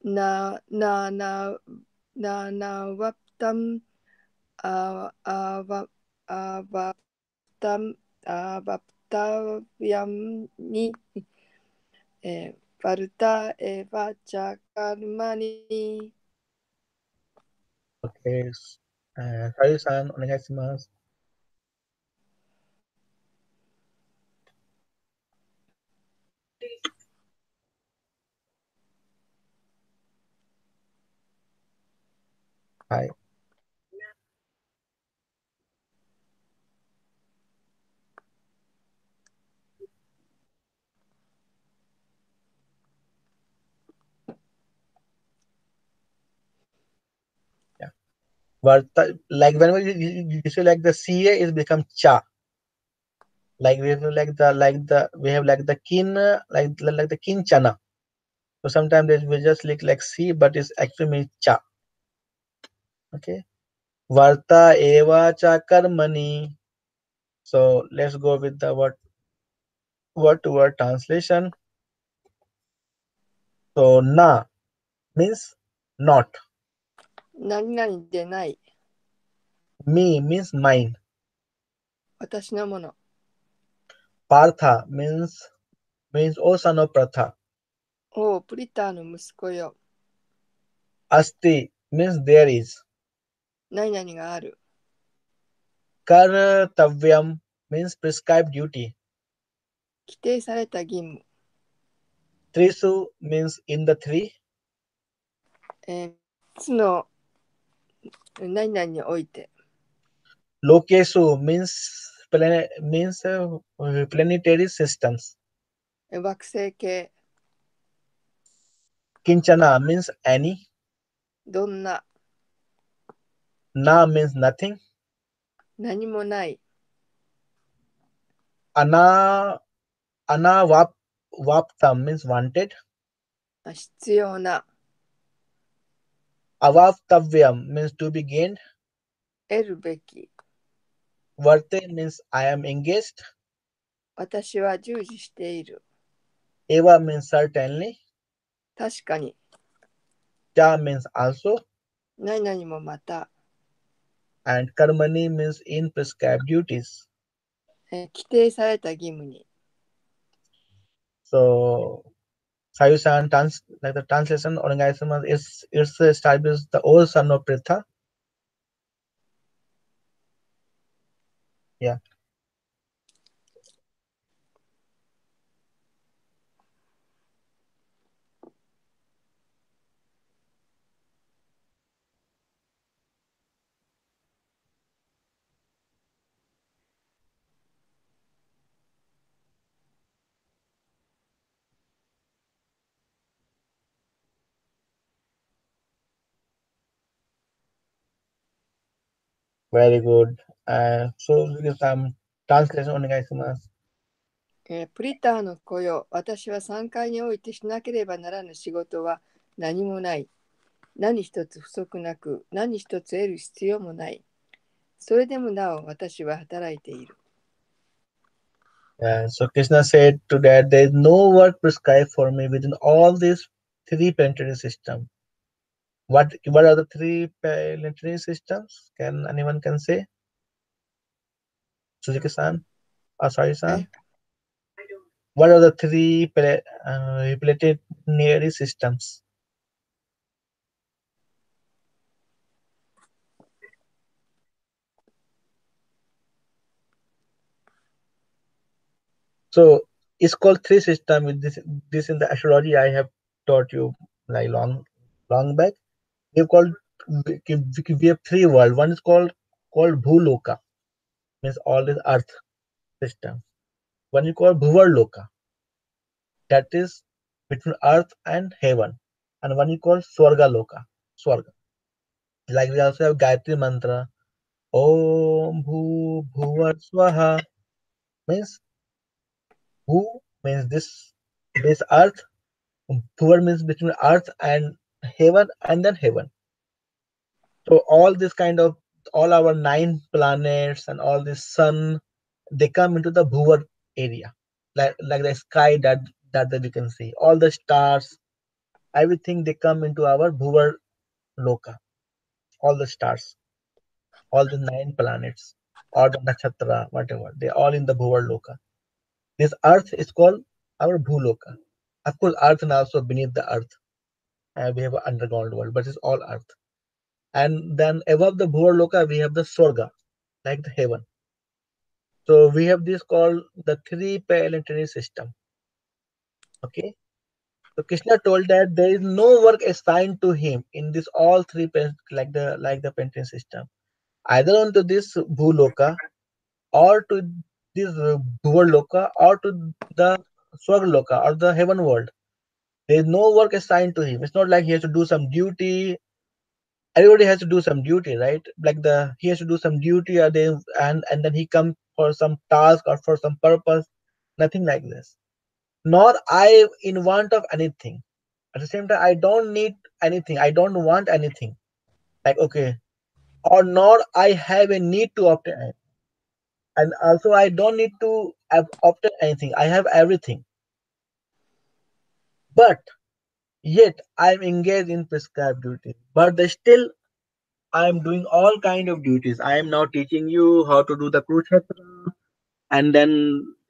ナ、ナ、ナ、ナ、ナ、ワプタム、ワ、ワプタム、ワプタウィアムニ、パルタ、バチャカルマニ。OK、さゆさん、お願いします。はい。Yeah. Like when you say like the CA is become cha. Like we have we have like the kin like the kin chana. So sometimes we just like C, but it's actually means cha. Okay. Varta eva cha karmani. So let's go with the word to word translation. So na means not. 何々でない。Me means mine. 私のもの。Partha means O son of Pratha. おお、プリターの息子よ。Asti means there is. 何々がある。Kartavyam means prescribed duty. 規定された義務。Trisu means in the three. 3つの何々において。Lokesu means planetary systems. 惑星系。Kinchana means any. どんな。Na means nothing. 何もない。Ana Anavaptam means wanted. 必要な。Avaptavyam means to be gained. 得るべき。Varte means I am engaged. 私は従事している。Eva means certainly. 確かに。Cha means also. 何々もまた。And Karmani means in prescribed duties. 規定された義務に。So Sayusan like the translation organization is it's established the old son of Pritha. Yeah, very good. So this is some translation organization. プリターの子よ、私は3階においてしなければならぬ仕事は何もない。何一つ不足なく、何一つ得る必要もない。それでもなお私は働いている。Yeah, so Krishna said to that there is no work prescribed for me within all these three planetary systems. What are the three planetary systems? Can anyone can say? Suzuki-san? Oh, sorry-san. え What are the three planetary systems? So it's called three system. With this in the astrology I have taught you like long back. We called we have three world. One is called Bhuloka, means all this earth system. One is called Bhuvarloka, that is between earth and heaven, and one is called Swarga Loka, Swarga. Like we also have Gayatri mantra, Om Bhuvar Swaha, means who means this earth. Bhuvar means between earth and heaven, and then heaven. So all this kind of all our nine planets and all this sun, they come into the Bhuvar area, like the sky that we can see. All the stars, everything they come into our Bhuvar Loka. All the stars, all the nine planets, or the nakshatra, whatever, they all in the Bhuvar Loka. This earth is called our Bhuloka. Of course, earth and also beneath the earth. We have an underground world, but it's all earth. And then above the Bhuvar Loka, we have the Swarga, like the heaven. So we have this called the three planetary system. Okay. So Krishna told that there is no work assigned to him in this all three like the planetary system, either onto this Bhuloka or to this Bhuvarloka or to the Swargaloka or the heaven world. There is no work assigned to him. It's not like he has to do some duty. Everybody has to do some duty, right? Like he has to do some duty, or they, and then he comes for some task or for some purpose. Nothing like this. Nor I in want of anything. At the same time, I don't need anything. I don't want anything. Like okay, or nor I have a need to obtain anything. And also I don't need to have obtain anything. I have everything. But yet I am engaged in prescribed duty. But still I am doing all kind of duties. I am now teaching you how to do the Kurukshetra, and then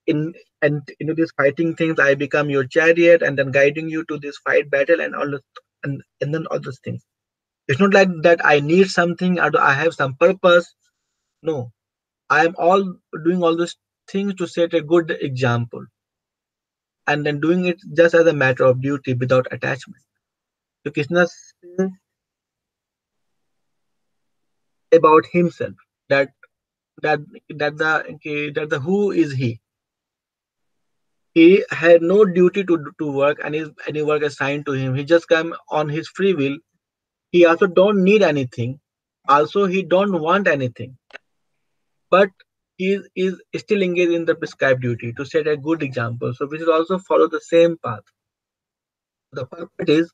in and into these fighting things, I become your chariot, and then guiding you to this fight battle and all this, and then all those things. It's not like that I need something or I have some purpose. No, I am all doing all those things to set a good example, and then doing it just as a matter of duty without attachment. So Krishna says about himself that that that the who is he. He had no duty to work any work assigned to him. He just came on his free will. He also don't need anything. Also, he don't want anything. But he is still engaged in the prescribed duty to set a good example. So we should also follow the same path. The purpose is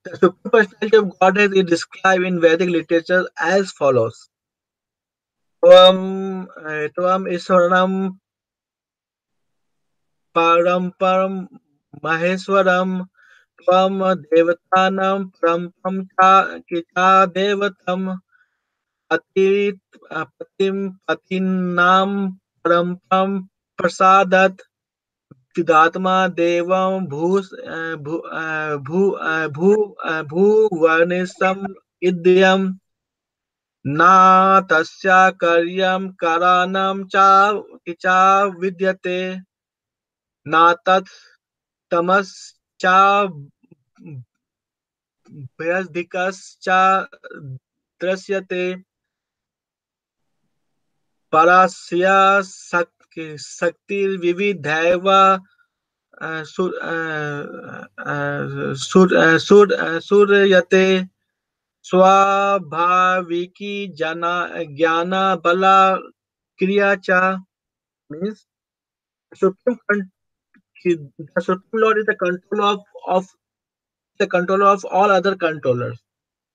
the supreme personality of Godhead is described in Vedic literature as follows. Tvam Iswaram Paramparam Maheswaram Tvam Devatanam Parampam Cha Devatam Atit Patim Patinam Parampam Prasadat Chidatma Devam Bhuvanisam Idyam Na tasya karyam karanam cha vidyate na tat tamas cha bhyasdikas cha drasyate parasya saktir vividhaiva suryate स्वाभाविकी जना ज्ञान bala kriya cha means supreme the supreme lord is the of the controller of all other controllers.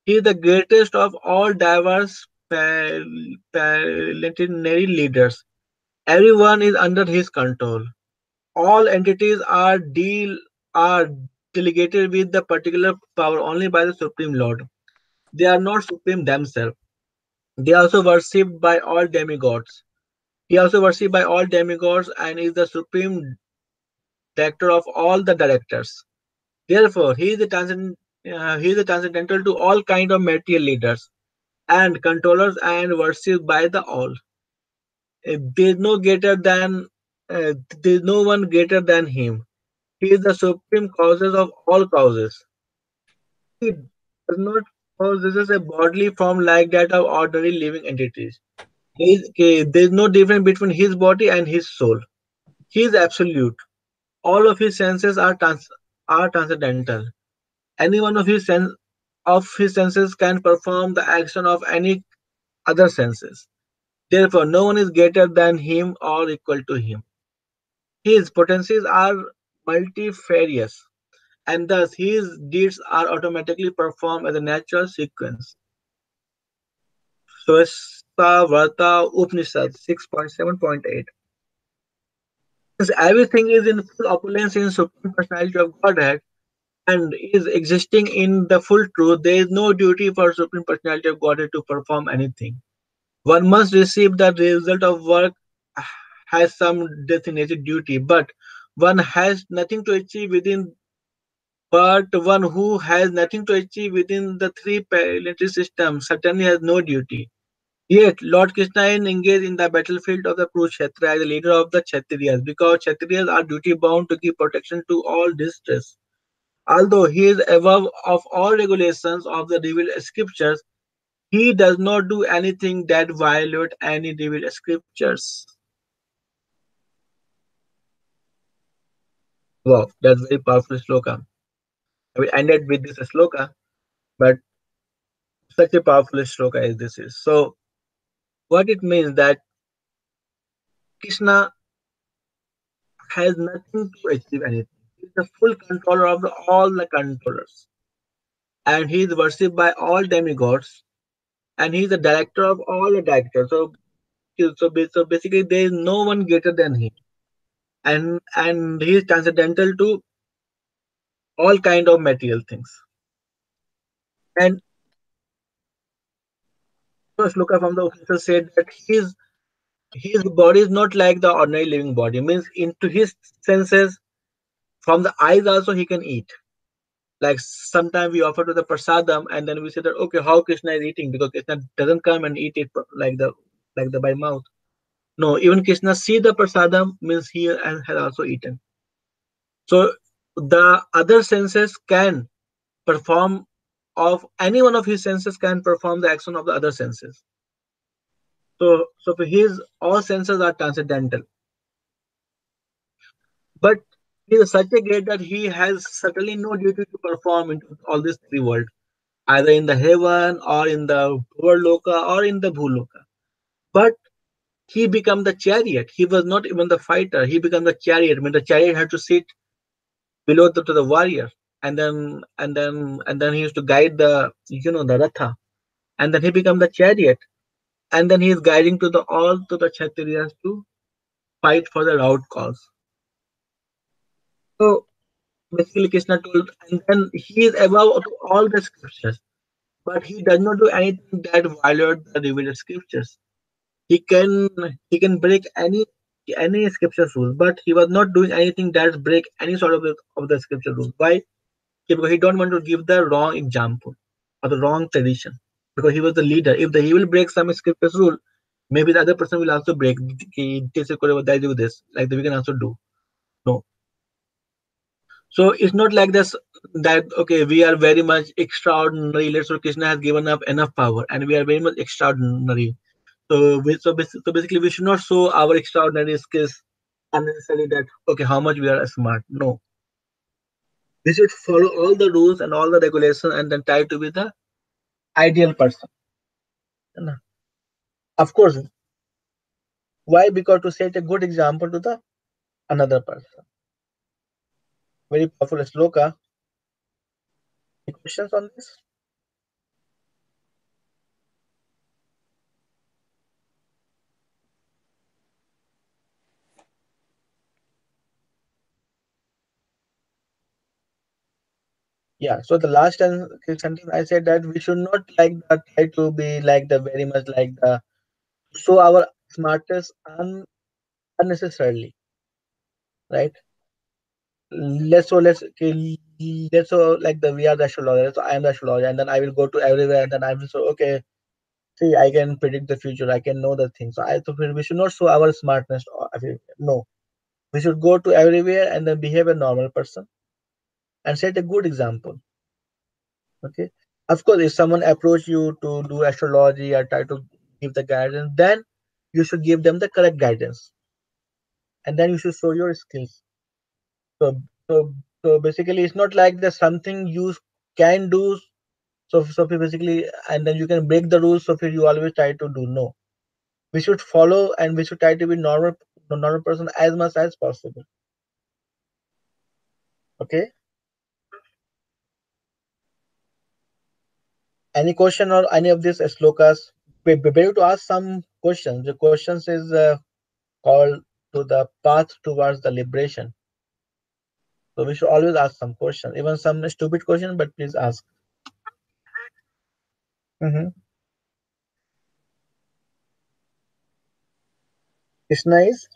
He is the greatest of all diverse planetary leaders. Everyone is under his control. All entities are delegated with the particular power only by the supreme lord. They are not supreme themselves. They are also worshipped by all demigods. He also worshipped by all demigods and is the supreme director of all the directors. Therefore, he is the transcendental to all kind of material leaders and controllers and worshipped by the all. There is no greater than there is no one greater than him. He is the supreme causes of all causes. He does not possess a bodily form like that of ordinary living entities. There is no difference between his body and his soul. He is absolute. All of his senses are transcendental. Any one of his senses can perform the action of any other senses. Therefore, no one is greater than him or equal to him. His potencies are multifarious, and thus his deeds are automatically performed as a natural sequence. Swasta Varta Upanishad 6.7.8. Since everything is in full opulence in Supreme Personality of Godhead and is existing in the full truth, there is no duty for Supreme Personality of Godhead to perform anything. One must receive the result of work has some designated duty, but one has nothing to achieve within but one who has nothing to achieve within the three planetary systems certainly has no duty. Yet, Lord Krishna is engaged in the battlefield of the Kurukshetra as the leader of the Kshatriyas because Kshatriyas are duty bound to give protection to all distress. Although he is above of all regulations of the revealed scriptures, he does not do anything that violate any revealed scriptures. Wow, that's very powerful sloka. I will end it with this sloka, but such a powerful sloka as this is. So, what it means that Krishna has nothing to achieve anything. He is the full controller of all the controllers, and he is worshipped by all demigods, and he is the director of all the directors. So basically, there is no one greater than him, and he is transcendental to all kind of material things. And shloka from the Upanishad said that his body is not like the ordinary living body. Means into his senses, from the eyes also he can eat. Like sometimes we offer to the prasadam and then we say that okay, how Krishna is eating, because Krishna doesn't come and eat it like the by mouth. No, even Krishna see the prasadam means he has also eaten. So the other senses can perform of any one of his senses can perform the action of the other senses. So for his all senses are transcendental. But he is such a great that he has certainly no duty to perform into all this three world, either in the heaven or in the loka or in the bhuloka. But he became the chariot. He was not even the fighter. He became the chariot. When the chariot had to sit below to the warrior, and then he used to guide the ratha, and then he became the chariot, and then he is guiding to the all to the kshatriyas to fight for the rout cause. So basically, Krishna told, and then he is above to all the scriptures, but he does not do anything that violates the revealed scriptures. He can he can break any scripture rule, but he was not doing anything that break any sort of the scripture rule. Why? Because he don't want to give the wrong example or the wrong tradition. Because he was the leader. If he will break some scripture rule, maybe the other person will also break. This is do this. Like we can also do. No. So it's not like this that okay, we are very much extraordinary. Let's say Krishna has given up enough power, and we are very much extraordinary. So basically, we should not show our extraordinary skills unnecessarily. That okay, how much we are smart. No, we should follow all the rules and all the regulations, and then try to be the ideal person. No. Of course, why? Because to set a good example to the another person. Very powerful sloka. Any questions on this? Yeah, so the last sentence I said that we should not like try to be like the very much like the show our smartest unnecessarily, right? Let's so like the we are the astrologer, so I am the astrologer, and then I will go to everywhere, and then I will say, okay, see, I can predict the future, I can know the things. So we should not show our smartness. No, we should go to everywhere and then behave a normal person and set a good example. Okay, of course, if someone approach you to do astrology or try to give the guidance, then you should give them the correct guidance, and then you should show your skills. So so so basically it's not like there's something you can do. So basically, and then you can break the rules, so you always try to do. No, we should follow and we should try to be normal person as much as possible. Okay, any question or any of these slokas? Better to ask some questions. The questions is called to the path towards the liberation. So we should always ask some questions, even some stupid question, but please ask. Mm-hmm. Krishna is.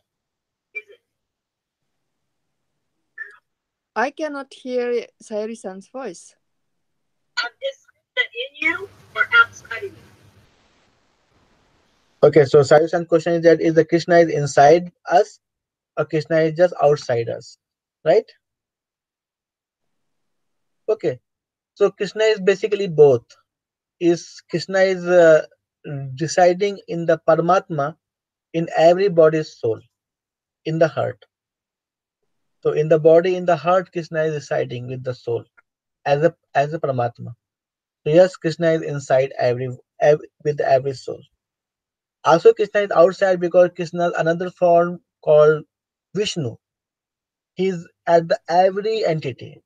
I cannot hear Sayuri-san's voice. Is Krishna in you or outside of you? Okay, so Sayusan question is that is the Krishna is inside us or Krishna is just outside us, right? Okay, so Krishna is basically both. Is Krishna is residing in the Paramatma in every body's soul, in the heart. So in the body, in the heart, Krishna is residing with the soul as a Paramatma. So yes, Krishna is inside every with every soul. Also, Krishna is outside because Krishna is another form called Vishnu. He's at the every entity.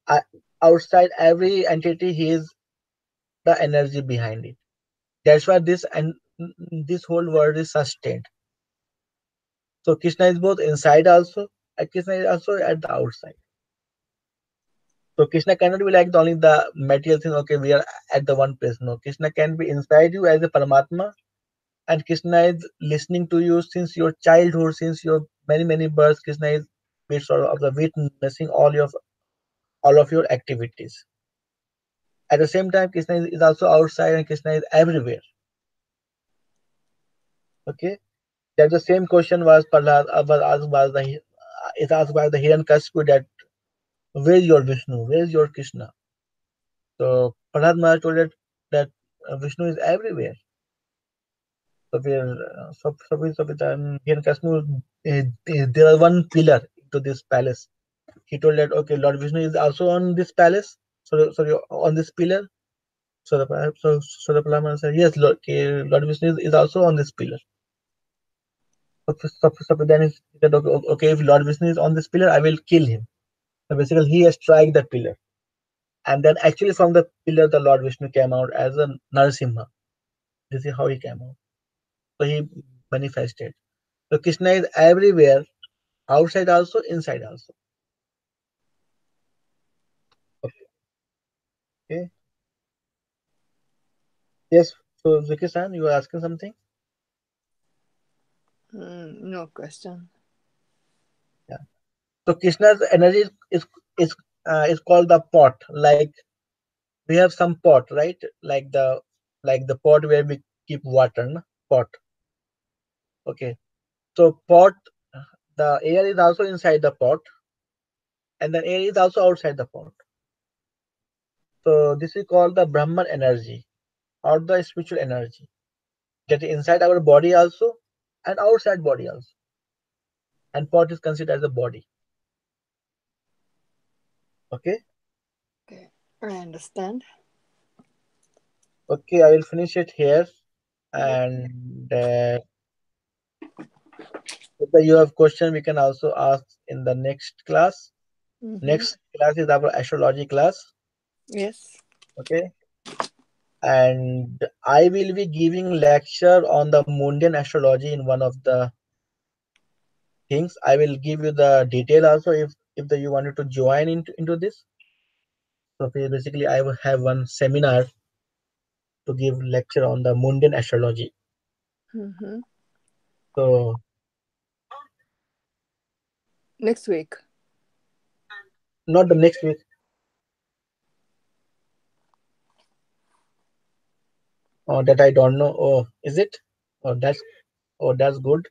Uh, Outside every entity, he is the energy behind it. That's why this whole world is sustained. So Krishna is both inside also, and Krishna is also at the outside. So Krishna cannot be like the only the material thing. Okay, we are at the one place. No, Krishna can be inside you as a Paramatma, and Krishna is listening to you since your childhood, since your many births. Krishna is bit sort of the witnessing all of your activities. At the same time, Krishna is also outside, and Krishna is everywhere. Okay, that the same question was Prahlad was asked by the is asked by the Hiranyakashipu that where is your Vishnu, where is your Krishna? So Prahlad Maharaj told Vishnu is everywhere. So with Hiranyakashipu, there are one pillar to this palace. He told that okay, Lord Vishnu is also on this palace. So sorry, on this pillar. So the Prahlad said yes, Lord Vishnu is also on this pillar. Then he said, okay, if Lord Vishnu is on this pillar, I will kill him. So basically, he has strike the pillar. And then actually from the pillar, the Lord Vishnu came out as a Narasimha. This is how he came out. So he manifested. So Krishna is everywhere, outside also, inside also. Okay. Yes. So Ziki-san, you were asking something? No question. Yeah. So Krishna's energy is is called the pot. Like we have some pot, right? Like the pot where we keep water, no? Pot. Okay. So pot, the air is also inside the pot, and the air is also outside the pot. So this is called the Brahman energy or the spiritual energy that is inside our body also and outside body also. And pot is considered as a body. Okay. Okay, I understand. Okay, I will finish it here. Yeah. And if you have question, we can also ask in the next class. Mm-hmm. Next class is our astrology class. Yes. Okay. And I will be giving lecture on the Mundian astrology in one of the things. I will give you the detail also if you wanted to join into this. So basically, I will have one seminar to give lecture on the Mundian astrology. Mm-hmm. So Next week. not the next week. That I don't know. Oh, is it? That's good.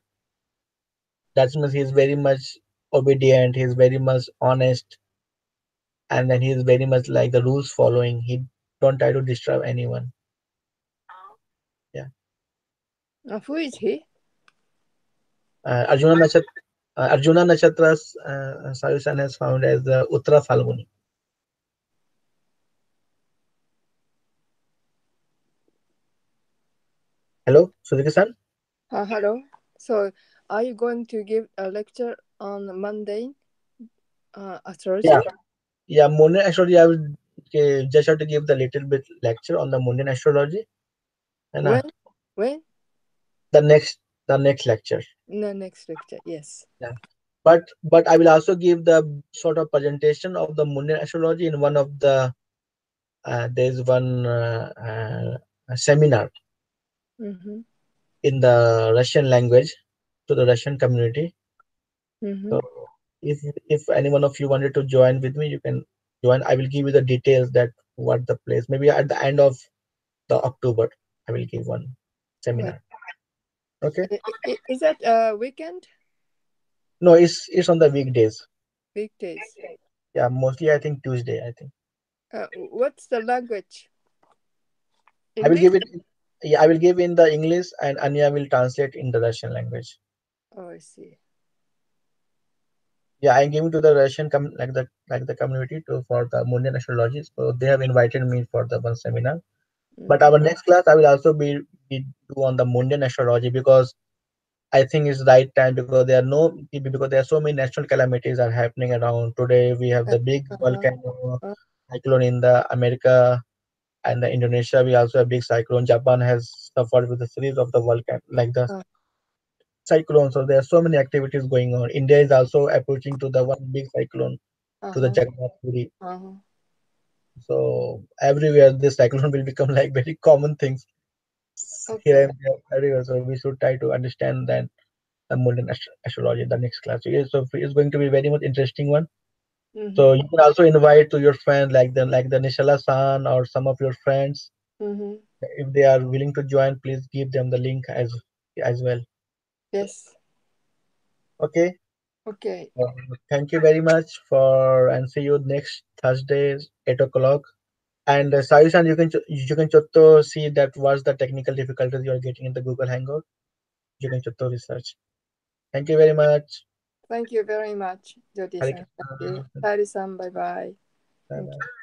That means he's very much obedient. He's very much honest, and then he's very much like the rules following. He don't try to disturb anyone. Yeah. Who is he? Arjuna Nakshatra. Arjuna Nakshatra's solution has found as the Uttara Falguni. Hello, Sudhika-san? Hello. So, are you going to give a lecture on Monday Yeah, astrology? yeah. Mundian astrology. I will just have to give the little bit lecture on the Mundian astrology, and When? When? the next the next lecture. No, next lecture. Yes. Yeah. But I will also give the sort of presentation of the Mundian astrology in one of the there is one seminar Mm-hmm. in the Russian language to the Russian community. Mm-hmm. So if any one of you wanted to join with me, you can join. I will give you the details that what the place. Maybe at the end of the October, I will give one Well, seminar. Okay. is that weekend? No, it's on the weekdays. Weekdays. Yeah, mostly I think Tuesday. I think What's the language? I will English? give it. Yeah, I will give in the English, and Anya will translate in the Russian language. Oh, I see. Yeah, I'm giving to the Russian like the community to for the Mundian astrology. So they have invited me for the one seminar. But Mm-hmm. our next class, I will also be do on the Mundian astrology because I think it's right time because there are so many natural calamities are happening around. Today we have the big Uh-huh. volcano cyclone in the America and the Indonesia. We also have big cyclone. Japan has suffered with a series of the volcano like the Uh, cyclone. So there are so many activities going on. India is also approaching to the one big cyclone to the uh-huh. Jagannath Puri. Uh-huh. So everywhere this cyclone will become like very common things here Okay. and there everywhere. So we should try to understand then the modern astrology in the next class. Okay, so it's going to be very much interesting one. So Mm-hmm. you can also invite to your friend like the Nishala san or some of your friends. Mm-hmm. If they are willing to join, please give them the link as well. Yes. Okay. Okay. Thank you very much for and see you next Thursday 8 o'clock. And Sayushan, you can chotto see that what's the technical difficulties you are getting in the Google Hangout. You can chotto research. Thank you very much. Thank you very much, Jyoti Hare さん。Thank you. Krishna. さゆりさん、バイバイ。Bye Thank you. bye.